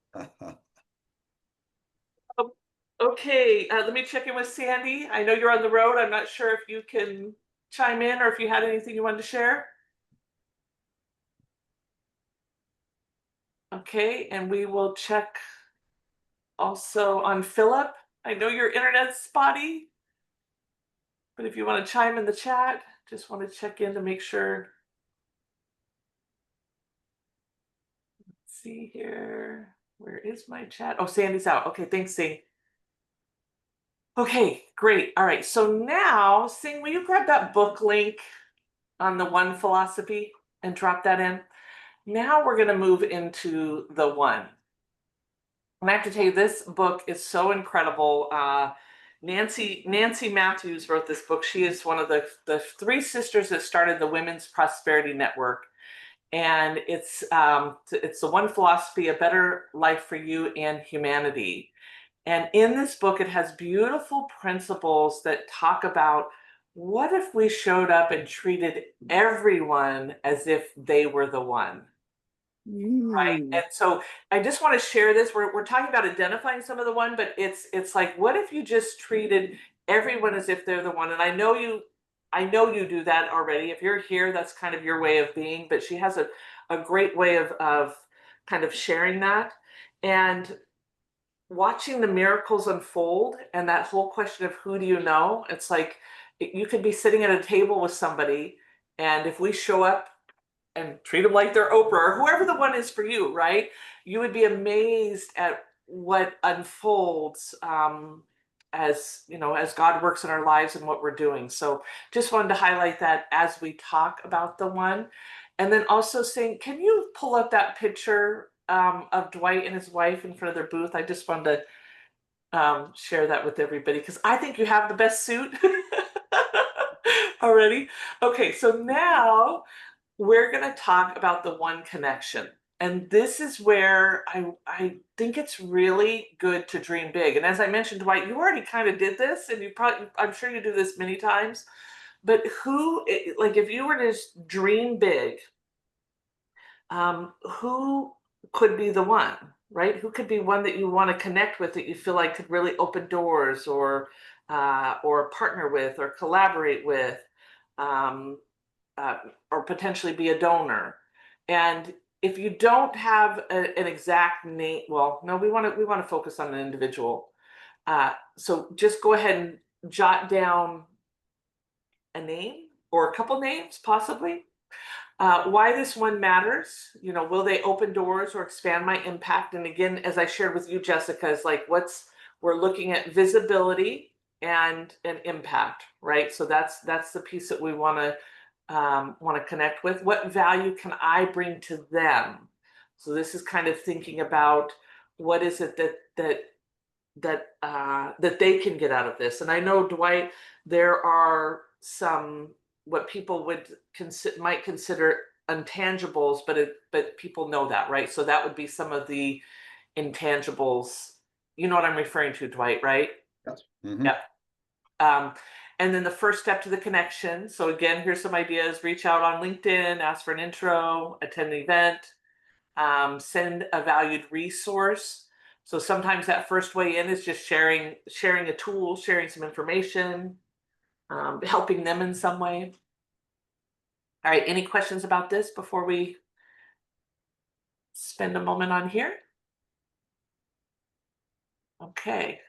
Okay, let me check in with Sandy. I know you're on the road. I'm not sure if you can chime in or if you had anything you wanted to share. Okay, and we will check also on Philip. I know your internet's spotty, but if you want to chime in the chat, just want to check in to make sure. Let's see here. Where is my chat? Oh, Sandy's out. Okay, thanks, Sandy. Okay, great. All right, so now, Sing, will you grab that book link on the one philosophy and drop that in? Now we're going to move into the one. And I have to tell you, this book is so incredible. Nancy Matthews wrote this book. She is one of the three sisters that started the Women's Prosperity Network. And it's the one philosophy, a better life for you and humanity. And in this book, it has beautiful principles that talk about what if we showed up and treated everyone as if they were the one. Right. And so I just want to share this. We're talking about identifying some of the one, but it's like, what if you just treated everyone as if they're the one? And I know you do that already. If you're here, that's kind of your way of being, but she has a great way of kind of sharing that. And watching the miracles unfold and that whole question of who do you know? It's like you could be sitting at a table with somebody, and if we show up and treat them like they're Oprah or whoever the one is for you, right? You would be amazed at what unfolds as God works in our lives and what we're doing. So just wanted to highlight that as we talk about the one. And then also saying, can you pull up that picture of Dwight and his wife in front of their booth? I just wanted to share that with everybody because I think you have the best suit already. Okay, so now we're going to talk about the one connection. And this is where I think it's really good to dream big. And as I mentioned, Dwight, you already kind of did this, and I'm sure you do this many times. But if you were to just dream big, who could be the one, right? Who could be one that you want to connect with that you feel like could really open doors or partner with or collaborate with? Or potentially be a donor. And if you don't have an exact name, well, no, we want to focus on an individual. So just go ahead and jot down a name or a couple names, possibly. Why this one matters, will they open doors or expand my impact? And again, as I shared with you, Jessica, is like we're looking at visibility and impact, right? So that's the piece that we want to connect with. What value can I bring to them? So this is kind of thinking about what is it that they can get out of this. And I know, Dwight, there are some what people would might consider intangibles, but people know that, right? So that would be some of the intangibles. You know what I'm referring to, Dwight, right? Yes. Mhm. Yep. Um, and then the first step to the connection. So again, here's some ideas: reach out on LinkedIn, ask for an intro, attend an event, send a valued resource. So sometimes that first way in is just sharing a tool, sharing some information, helping them in some way. All right, any questions about this before we spend a moment on here? Okay.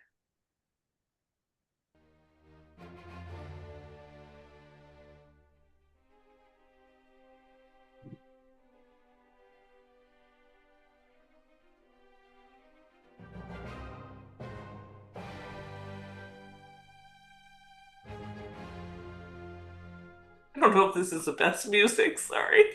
I don't know if this is the best music, sorry.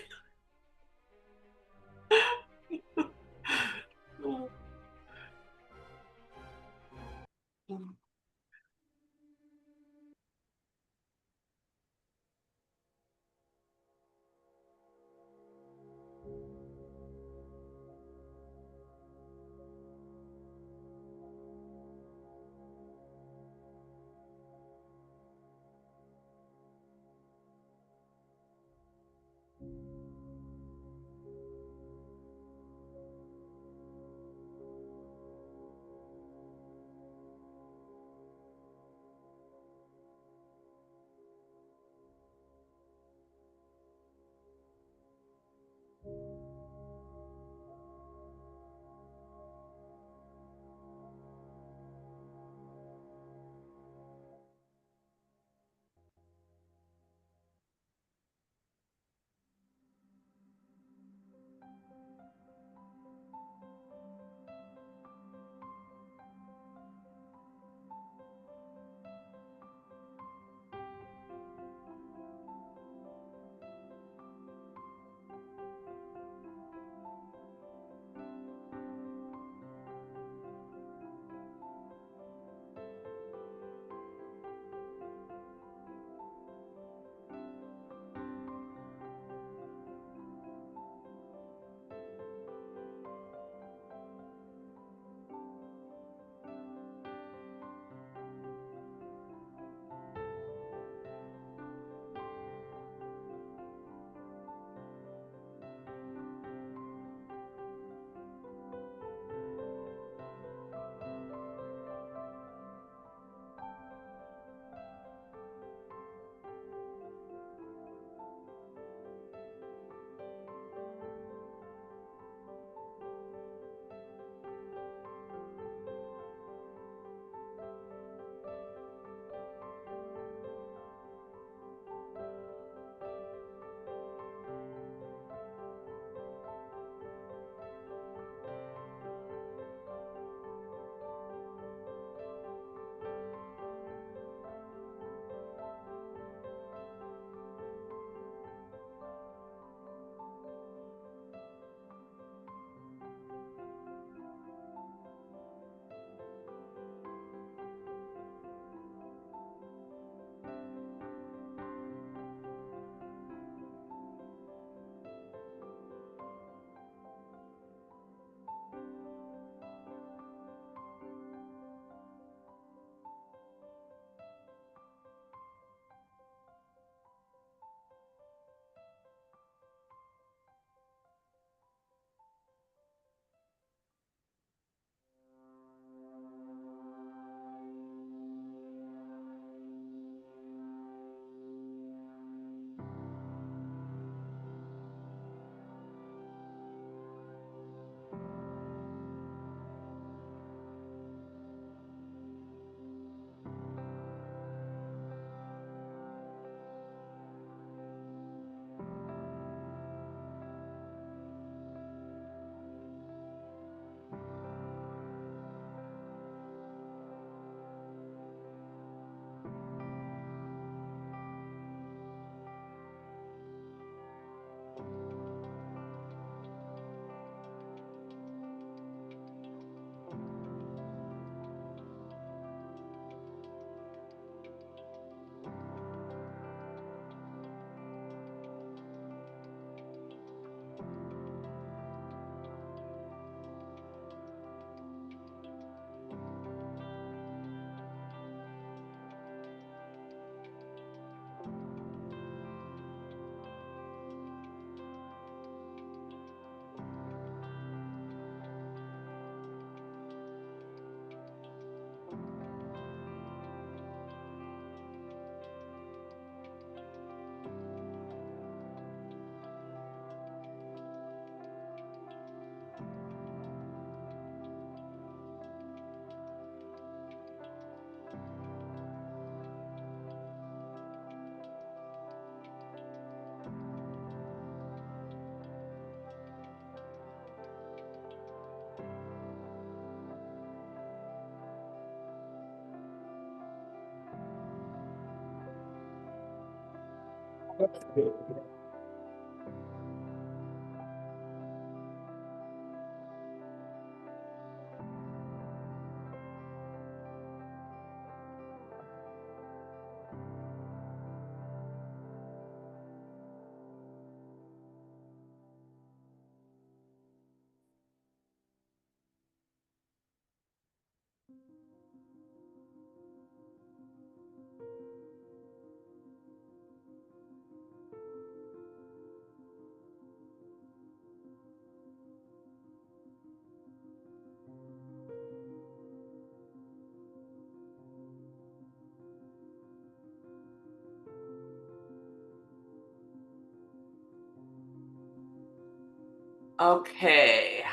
Okay.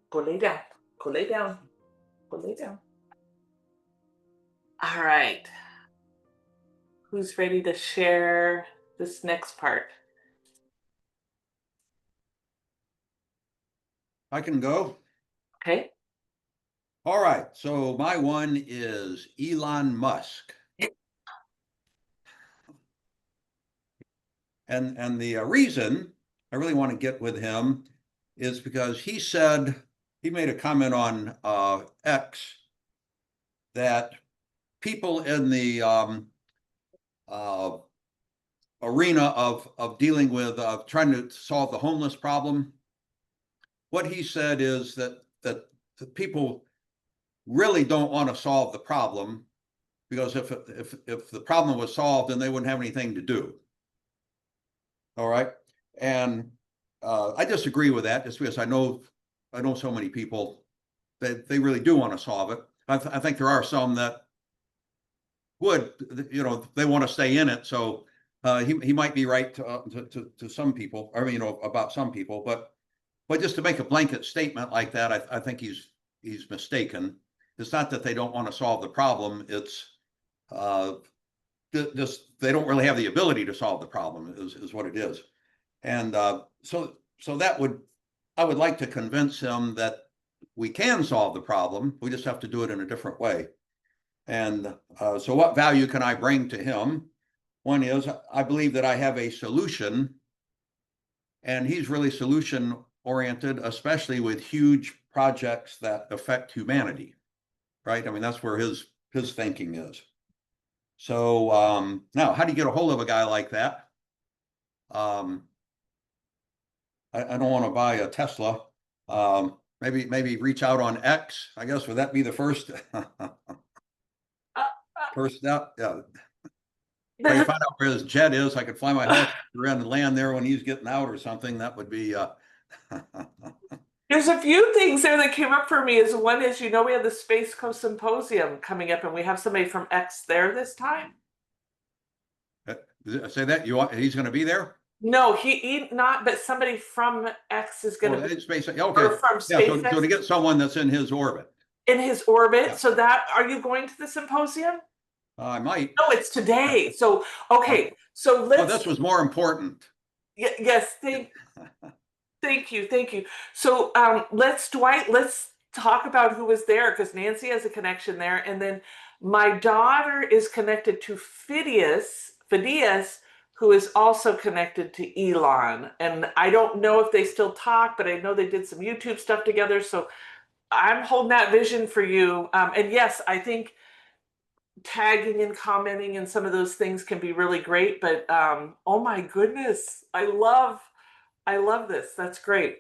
Go lay down. Go lay down. Go lay down. All right. Who's ready to share this next part? I can go. Okay. All right. So my one is Elon Musk. And the reason I really want to get with him is because he made a comment on X that people in the arena of dealing with trying to solve the homeless problem, what he said is that the people really don't want to solve the problem, because if the problem was solved, then they wouldn't have anything to do. All right. And I disagree with that, just because I know so many people that they really do want to solve it. I think there are some that would, they want to stay in it. So he might be right to some people, I mean, about some people, but just to make a blanket statement like that, I think he's mistaken. It's not that they don't want to solve the problem. It's just they don't really have the ability to solve the problem is what it is. And so I would like to convince him that we can solve the problem. We just have to do it in a different way. And so what value can I bring to him? One is I believe that I have a solution, and he's really solution oriented, especially with huge projects that affect humanity, right? I mean, that's where his thinking is. So now, how do you get a hold of a guy like that? I don't want to buy a Tesla. Maybe reach out on X, I guess. Would that be the first first step? Yeah. If I could find out where his jet is, I could fly my helicopter around and land there when he's getting out or something. That would be There's a few things there that came up for me. Is one is, we have the Space Coast Symposium coming up, and we have somebody from X there this time. Say that he's going to be there. No, he not, but somebody from X is going to be Space. Okay, or from yeah. SpaceX So to get someone that's in his orbit. in his orbit. Yeah. So that, are you going to the symposium? I might. No, it's today. So okay, so Oh, let's. this was more important. Yes, thank you. So let's talk about who was there, because Nancy has a connection there, and then my daughter is connected to Phidias, who is also connected to Elon. And I don't know if they still talk, but I know they did some YouTube stuff together. So I'm holding that vision for you. And yes, I think tagging and commenting and some of those things can be really great. But oh my goodness, I love this. That's great.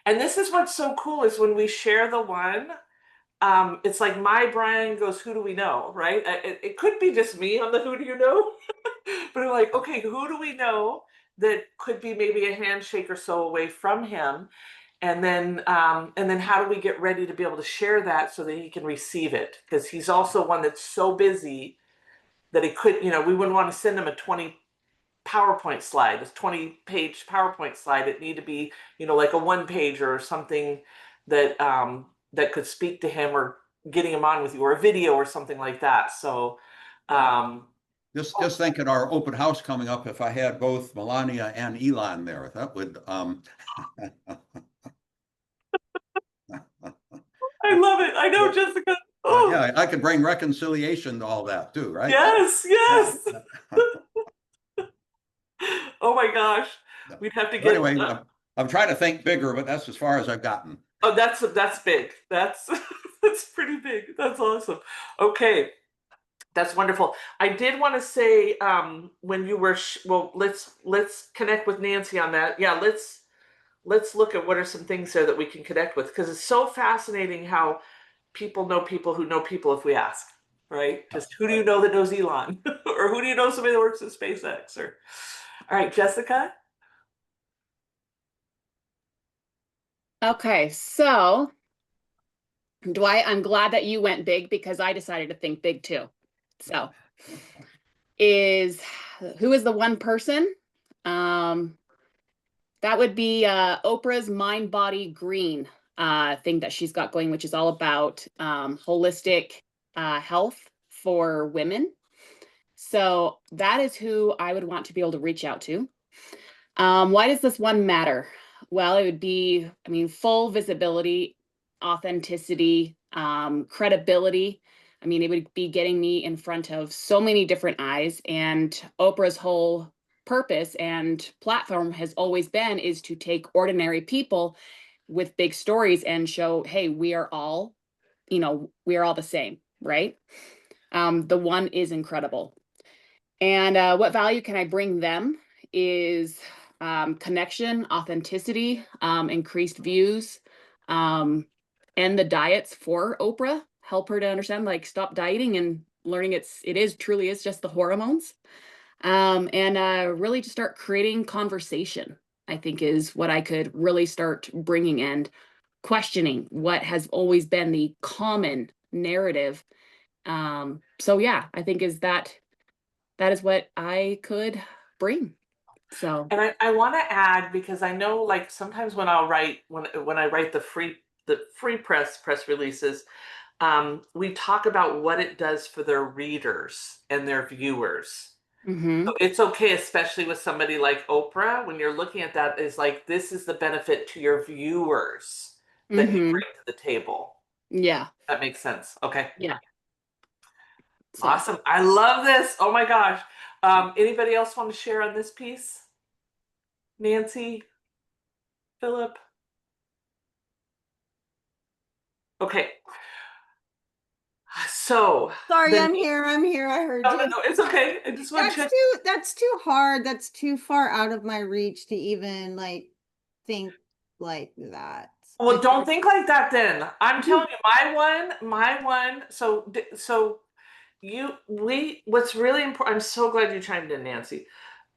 And this is what's so cool is when we share the one, it's like my Brian goes, who do we know, right? It could be just me on the who do you know, but I'm like, okay, who do we know that could be maybe a handshake or so away from him? And then how do we get ready to be able to share that so that he can receive it? Because he's also one that's so busy that he could, we wouldn't want to send him a 20 PowerPoint slide, this 20-page PowerPoint slide. It need to be, like a one page or something that that could speak to him, or getting him on with you, or a video or something like that. So just think at our open house coming up, if I had both Melania and Elon there, that would I love it. I know, Jessica. Oh, yeah, I could bring reconciliation to all that too, right? yes, yes. Yeah. Oh my gosh. We'd have to But get, anyway, I'm trying to think bigger, but that's as far as I've gotten. oh, that's big. That's that's pretty big. That's awesome. Okay. That's wonderful. I did want to say, when you were, well, let's connect with Nancy on that. Yeah, let's look at what are some things there that we can connect with, because it's so fascinating how people who know people if we ask, right? Just who do you know that knows Elon, or who do you know somebody that works at SpaceX, or all right, Jessica. Okay, so Dwight, I'm glad that you went big because I decided to think big too. So, is who is the one person? Um, that would be Oprah's Mind Body Green thing that she's got going, which is all about holistic health for women. So that is who I would want to be able to reach out to. Why does this one matter? Well, it would be, I mean, full visibility, authenticity, credibility. I mean, it would be getting me in front of so many different eyes. And Oprah's whole purpose and platform has always been is to take ordinary people with big stories and show, hey, we are all, we are all the same, right? The one is incredible. And what value can I bring them is connection, authenticity, increased views, and the diets for Oprah. Help her to understand, like, stop dieting and learning truly is just the hormones. And really to start creating conversation, I think is what I could really start bringing and questioning what has always been the common narrative. So yeah, I think that is what I could bring. So, And I want to add, because I know, like, sometimes when I'll write, when I write the free press releases, we talk about what it does for their readers and their viewers. mm-hmm, So it's okay, especially with somebody like Oprah, when you're looking at that, is like, this is the benefit to your viewers that you mm-hmm, bring to the table. yeah, That makes sense. Okay. yeah. So, Awesome. I love this. Oh my gosh. Anybody else want to share on this piece? Nancy, Philip? Okay. So Sorry, the I'm here. I'm here. I heard no, no, you. no, it's okay. I just want to check. That's too hard. That's too far out of my reach to even like think like that. Well, don't think like that then. I'm telling you, my one. So what's really important, I'm so glad you chimed in, Nancy,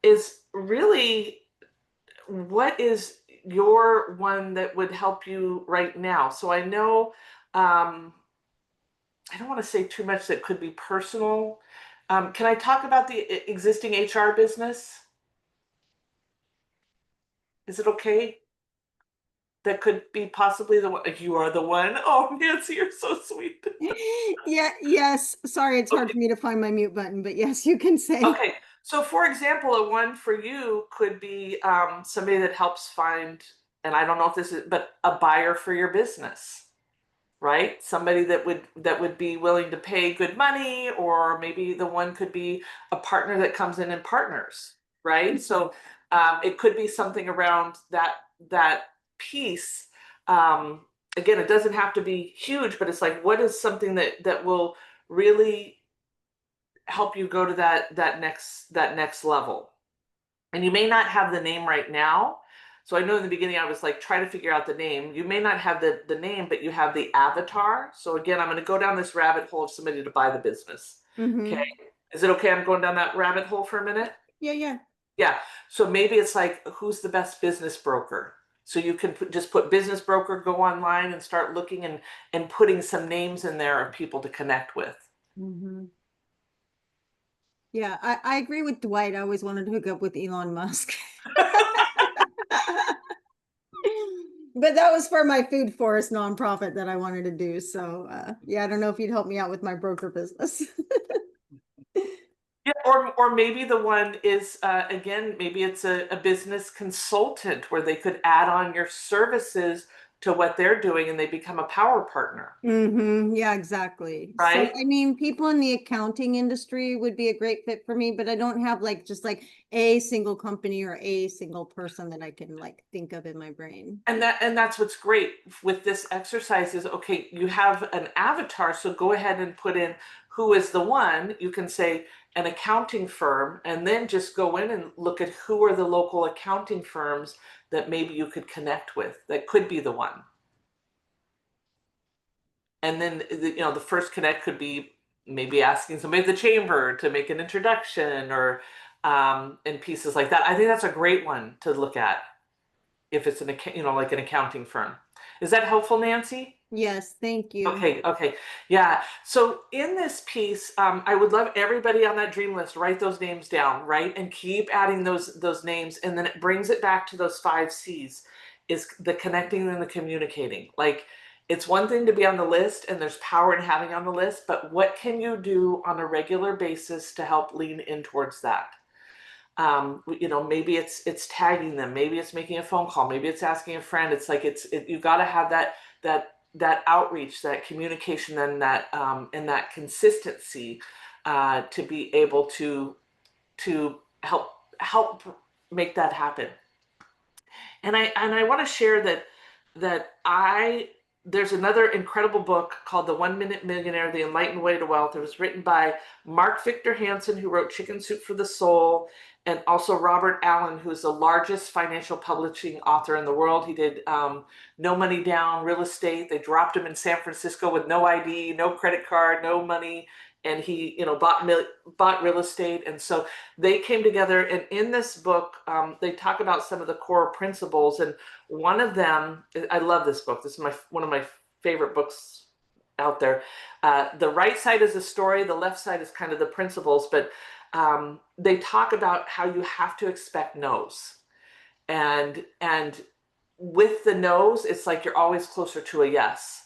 is really what is your one that would help you right now? So I know, I don't want to say too much that could be personal. Can I talk about the existing HR business? Is it okay? That could be possibly the one. You are the one. Oh, Nancy, you're so sweet. Yeah, yes. Sorry, it's hard Okay. for me to find my mute button, but yes, you can say. Okay. So, for example, a one for you could be somebody that helps find, and I don't know if this is, but a buyer for your business, right? Somebody that would be willing to pay good money, or maybe the one could be a partner that comes in and partners, right? So it could be something around that piece. Um, Again, it doesn't have to be huge, but it's like, what is something that will really help you go to that next level? And you may not have the name right now. So I know in the beginning I was like, try to figure out the name. You may not have the name, but you have the avatar. So again, I'm going to go down this rabbit hole of somebody to buy the business. Okay. Mm-hmm. Is it okay? I'm going down that rabbit hole for a minute. Yeah, yeah. Yeah. So maybe it's like, who's the best business broker? So you can just put business broker, go online and start looking and putting some names in there of people to connect with. Mm-hmm. Yeah, I agree with Dwight. I always wanted to hook up with Elon Musk. But that was for my food forest nonprofit that I wanted to do. So yeah, I don't know if you'd help me out with my broker business. Yeah, or maybe the one is again, maybe it's a business consultant where they could add on your services to what they're doing and they become a power partner, Yeah, exactly. So, right? I mean, people in the accounting industry would be a great fit for me, but I don't have like just like a single company or a single person that I can like think of in my brain. And that's what's great with this exercise is, okay, you have an avatar, so go ahead and put in who is the one. You can say an accounting firm, and then just go in and look at who are the local accounting firms that maybe you could connect with that could be the one. And then the first connect could be maybe asking somebody at the chamber to make an introduction, or and pieces like that. I think that's a great one to look at if it's like an accounting firm. Is that helpful, Nancy? Yes, thank you. Okay, yeah. So in this piece, I would love everybody on that dream list, write those names down, right? And keep adding those names. And then it brings it back to those 5 C's, is the connecting and the communicating. Like, it's one thing to be on the list, and there's power in having on the list, but what can you do on a regular basis to help lean in towards that? Maybe it's tagging them, maybe it's making a phone call, maybe it's asking a friend. It's like you got to have that outreach, that communication, and that consistency to be able to help make that happen. And I want to share that there's another incredible book called The 1 Minute Millionaire: The Enlightened Way to Wealth. It was written by Mark Victor Hansen, who wrote Chicken Soup for the Soul, and also Robert Allen, who's the largest financial publishing author in the world. He did No Money Down, real estate. They dropped him in San Francisco with no ID, no credit card, no money, and he bought real estate. And so they came together, and in this book, they talk about some of the core principles. And one of them, I love this book. This is one of my favorite books out there. The right side is the story, the left side is kind of the principles, but they talk about how you have to expect no's. And with the no's, it's like you're always closer to a yes.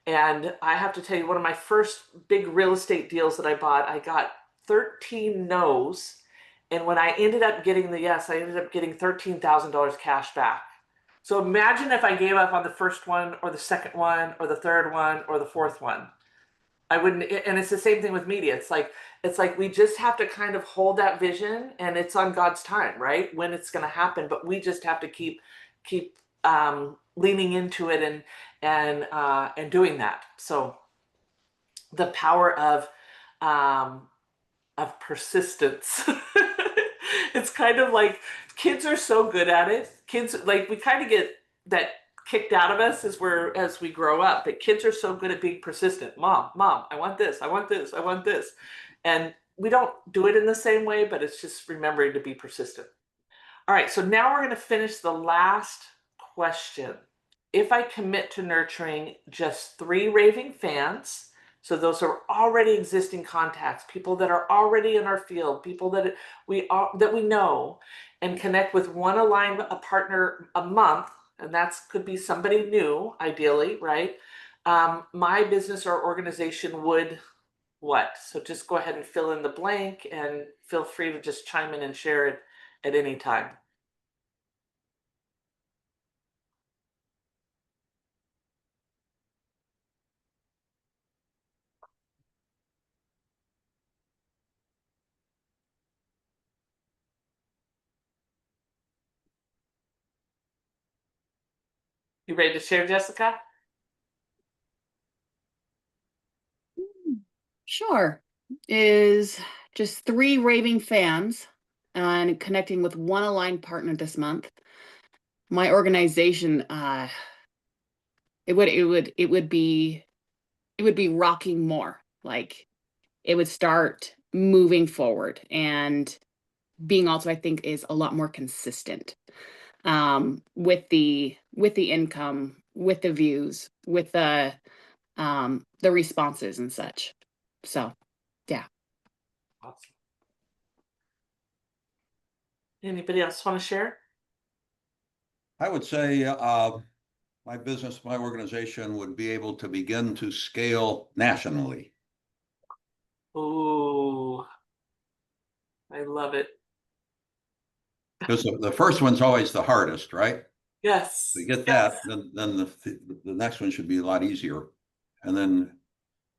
And I have to tell you, one of my first big real estate deals that I bought, I got 13 no's. And when I ended up getting the yes, I ended up getting $13,000 cash back. So imagine if I gave up on the first one, or the second one, or the third one, or the fourth one. I wouldn't. And it's the same thing with media. It's like we just have to kind of hold that vision, and it's on God's time, right? When it's going to happen, but we just have to keep leaning into it and doing that. So the power of persistence. It's kind of like kids are so good at it. Kids, like, we kind of get that kicked out of us as we grow up, but kids are so good at being persistent. Mom, I want this, I want this, I want this. And we don't do it in the same way, but it's just remembering to be persistent. All right, so now we're going to finish the last question. If I commit to nurturing just 3 raving fans, so those are already existing contacts, people that are already in our field, people that we know, and connect with one aligned a partner a month, and that could be somebody new, ideally, right? My business or organization would what? So just go ahead and fill in the blank, and feel free to just chime in and share it at any time. You ready to share, Jessica? Sure. Is just 3 raving fans and connecting with one aligned partner this month. My organization, it would be rocking more. Like, it would start moving forward, and being also, I think, is a lot more consistent with the income, with the views, with the responses and such. So yeah. Awesome. Anybody else want to share? I would say my business, my organization would be able to begin to scale nationally. Ooh, I love it. Because the first one's always the hardest, right? Yes. We get Yes. that, then the next one should be a lot easier. And then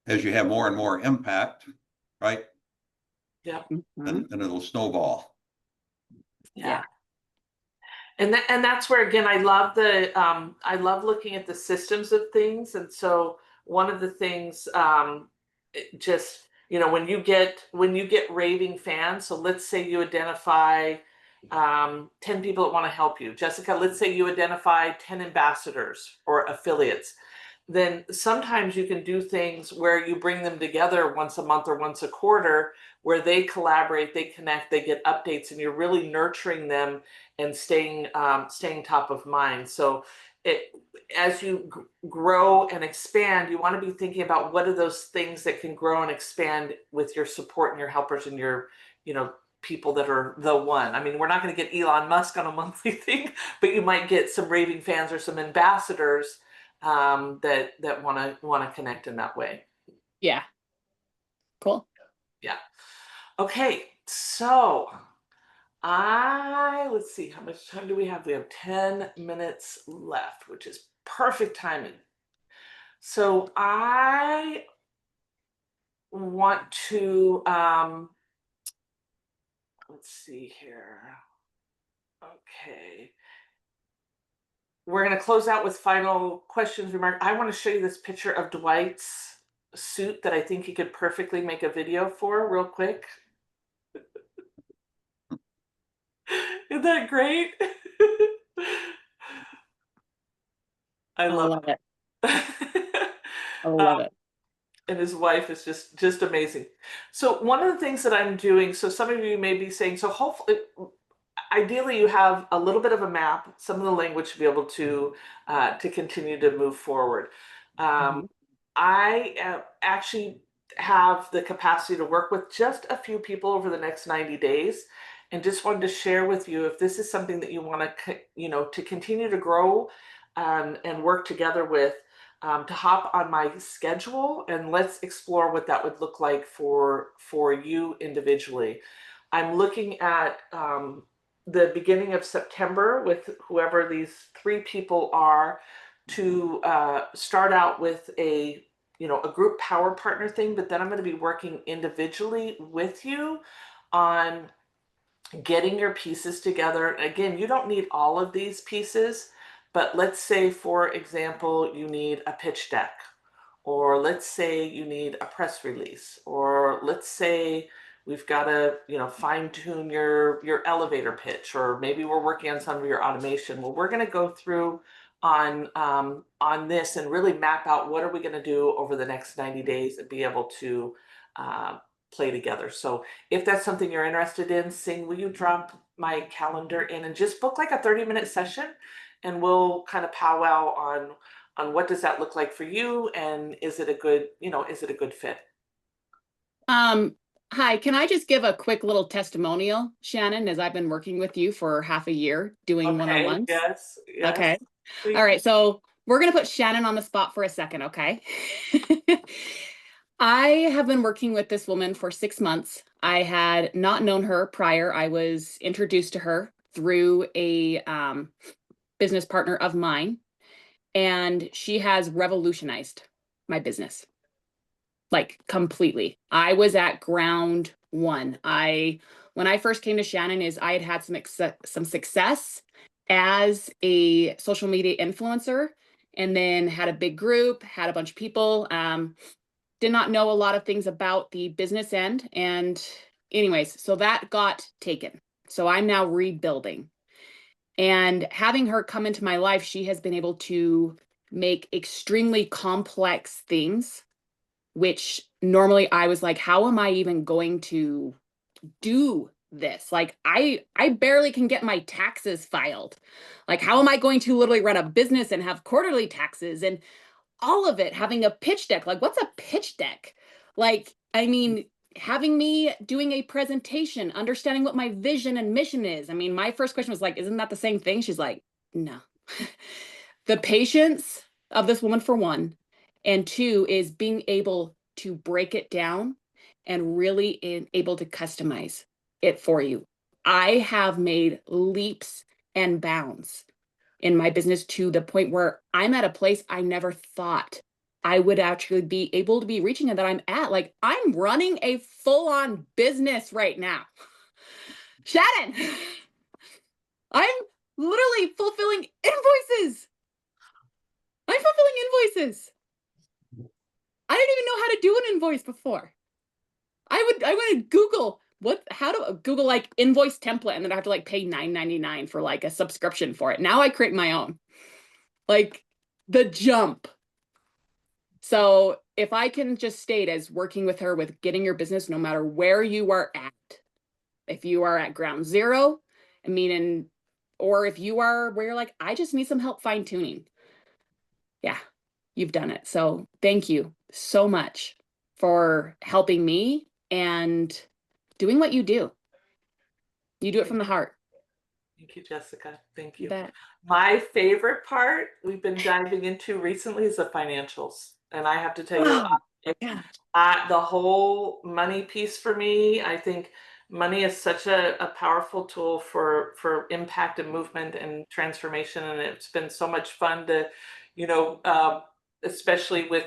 as you have more and more impact, right, Yep. Mhm. then it'll snowball. Yeah. And that's where again I love looking at the systems of things. And so one of the things just when you get raving fans, so let's say you identify 10 people that want to help you. Jessica, let's say you identify 10 ambassadors or affiliates. Then sometimes you can do things where you bring them together once a month or once a quarter, where they collaborate, they connect, they get updates, and you're really nurturing them and staying top of mind. So it as you grow and expand, you want to be thinking about what are those things that can grow and expand with your support and your helpers and your people that are the one. I mean, we're not going to get Elon Musk on a monthly thing, but you might get some raving fans or some ambassadors that want to connect in that way. Yeah. Cool. Yeah. Okay. So let's see, how much time do we have? We have 10 minutes left, which is perfect timing. So I want to, let's see here. Okay. We're going to close out with final questions, remarks. I want to show you this picture of Dwight's suit that I think he could perfectly make a video for real quick. Isn't that great? I I love love it. it. I love it. And his wife is just amazing. So one of the things that I'm doing, so some of you may be saying, so hopefully, ideally you have a little bit of a map, some of the language to be able to continue to move forward. Mhm. I actually have the capacity to work with just a few people over the next 90 days, and just wanted to share with you if this is something that you want to continue to grow and work together with, to hop on my schedule and let's explore what that would look like for you individually. I'm looking at the beginning of September with whoever these three people are to start out with a group power partner thing, but then I'm going to be working individually with you on getting your pieces together. Again, you don't need all of these pieces, but let's say, for example, you need a pitch deck, or let's say you need a press release, or let's say we've got to fine tune your elevator pitch, or maybe we're working on some of your automation. Well, we're going to go through on this and really map out what are we going to do over the next 90 days and be able to uh, play together. So if that's something you're interested in, will you drop my calendar in and just book like a 30-minute session, and we'll kind of powwow on what does that look like for you, and is it a good fit? Um, Hi, can I just give a quick little testimonial, Shannon, as I've been working with you for half a year doing Okay, one-on-ones? yes, Okay. please. All right. So we're going to put Shannon on the spot for a second. Okay. I have been working with this woman for 6 months. I had not known her prior. I was introduced to her through a business partner of mine, and she has revolutionized my business. Like completely. I was at ground one. When I first came to Shannon, I had some success as a social media influencer, and then had a big group, had a bunch of people. Did not know a lot of things about the business end, and anyways, so that got taken. So I'm now rebuilding, and having her come into my life, she has been able to make extremely complex things, which normally I was like, how am I even going to do this? Like, I barely can get my taxes filed. Like, how am I going to literally run a business and have quarterly taxes and all of it, having a pitch deck? Like, what's a pitch deck? Like, I mean, having me doing a presentation, understanding what my vision and mission is. I mean, my first question was like, isn't that the same thing? She's like, no. The patience of this woman, for one, and two, is being able to break it down and really able to customize it for you. I have made leaps and bounds in my business to the point where I'm at a place I never thought I would actually be able to be reaching and that I'm at. Like, I'm running a full-on business right now. Shannon, I'm literally fulfilling invoices. I'm fulfilling invoices. I didn't even know how to do an invoice before. I would Google how to Google like invoice template, and then I have to like pay $9.99 for like a subscription for it. Now I create my own. Like, the jump. So if I can just state as working with her with getting your business, no matter where you are at, if you are at ground zero, or if you are where you're like, I just need some help fine tuning. Yeah, you've done it. So thank you so much for helping me and doing what you do. You do it from the heart. Thank you, Jessica. Thank You you. bet. My favorite part we've been diving into recently is the financials. And I have to tell you, Oh, yeah. the whole money piece for me, I think money is such a powerful tool for impact and movement and transformation. And it's been so much fun to, you know, especially with,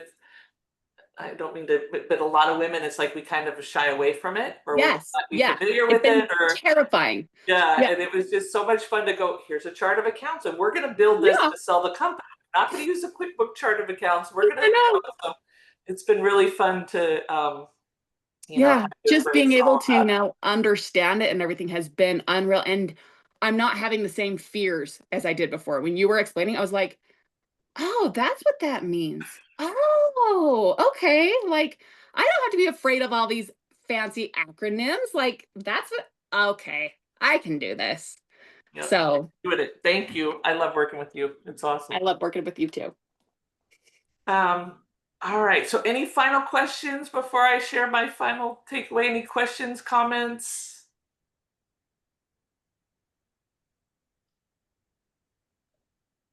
I don't mean to, but a lot of women, it's like we kind of shy away from it, or we Yes. not be Yeah. familiar It's with been it, or terrifying. yeah, Yeah. and it was just so much fun to go, here's a chart of accounts, and we're gonna build this Yeah. to sell the company. We're not gonna use a QuickBook chart of accounts. We're gonna, I know. so it's been really fun to, Yeah. kind of Just being embrace able all to that. now understand it and everything has been unreal. And I'm not having the same fears as I did before. When you were explaining, I was like, oh, that's what that means. Oh, okay. Like, I don't have to be afraid of all these fancy acronyms. Like, that's okay, I can do this. Yep. So Doing it. Thank you. I love working with you. It's awesome. I love working with you too. Um, all right. So any final questions before I share my final takeaway? Any questions, comments?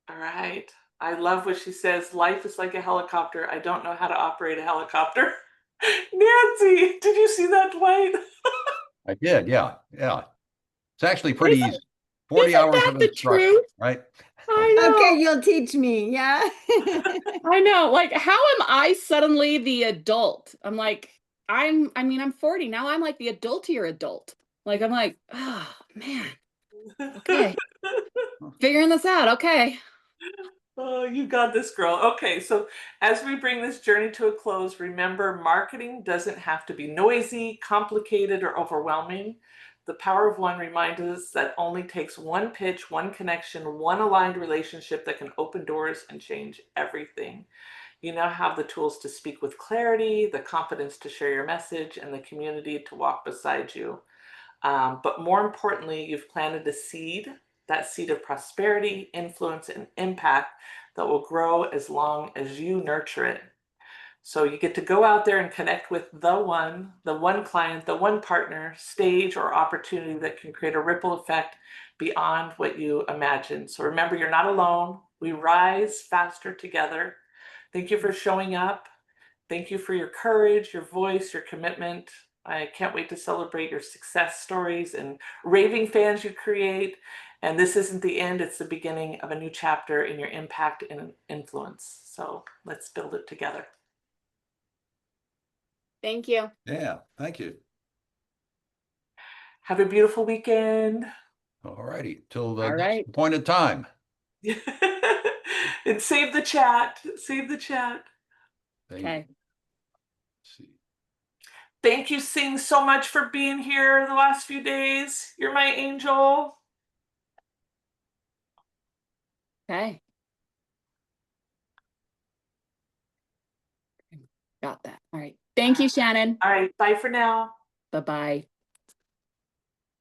All right. I love what she says. Life is like a helicopter. I don't know how to operate a helicopter. Nancy, did you see that, Dwight? I did. Yeah. Yeah. It's actually pretty Isn't, easy. 40 isn't hours that of the instruction, truth? right? I know. Okay, you'll teach me. Yeah. I know. Like, how am I suddenly the adult? I'm like, I'm 40 now. I'm like the adultier adult. Like, I'm like, oh man, okay, figuring this out. Okay. Oh, you got this, girl. Okay, so as we bring this journey to a close, remember marketing doesn't have to be noisy, complicated, or overwhelming. The power of one reminds us that only takes one pitch, one connection, one aligned relationship that can open doors and change everything. You now have the tools to speak with clarity, the confidence to share your message, and the community to walk beside you. But more importantly, you've planted a seed, that seed of prosperity, influence, and impact that will grow as long as you nurture it. So you get to go out there and connect with the one client, the one partner, stage, or opportunity that can create a ripple effect beyond what you imagine. So remember, you're not alone. We rise faster together. Thank you for showing up. Thank you for your courage, your voice, your commitment. I can't wait to celebrate your success stories and raving fans you create. And this isn't the end, it's the beginning of a new chapter in your impact and influence. So let's build it together. Thank you. Yeah. Thank you. Have a beautiful weekend. All righty. Till the All next right. appointed time. And save the chat. Save the chat. Okay. See. Thank you, Sing, so much for being here the last few days. You're my angel. Okay. Got that. All right. Thank you, Shannon. All right, bye for now. Bye-bye.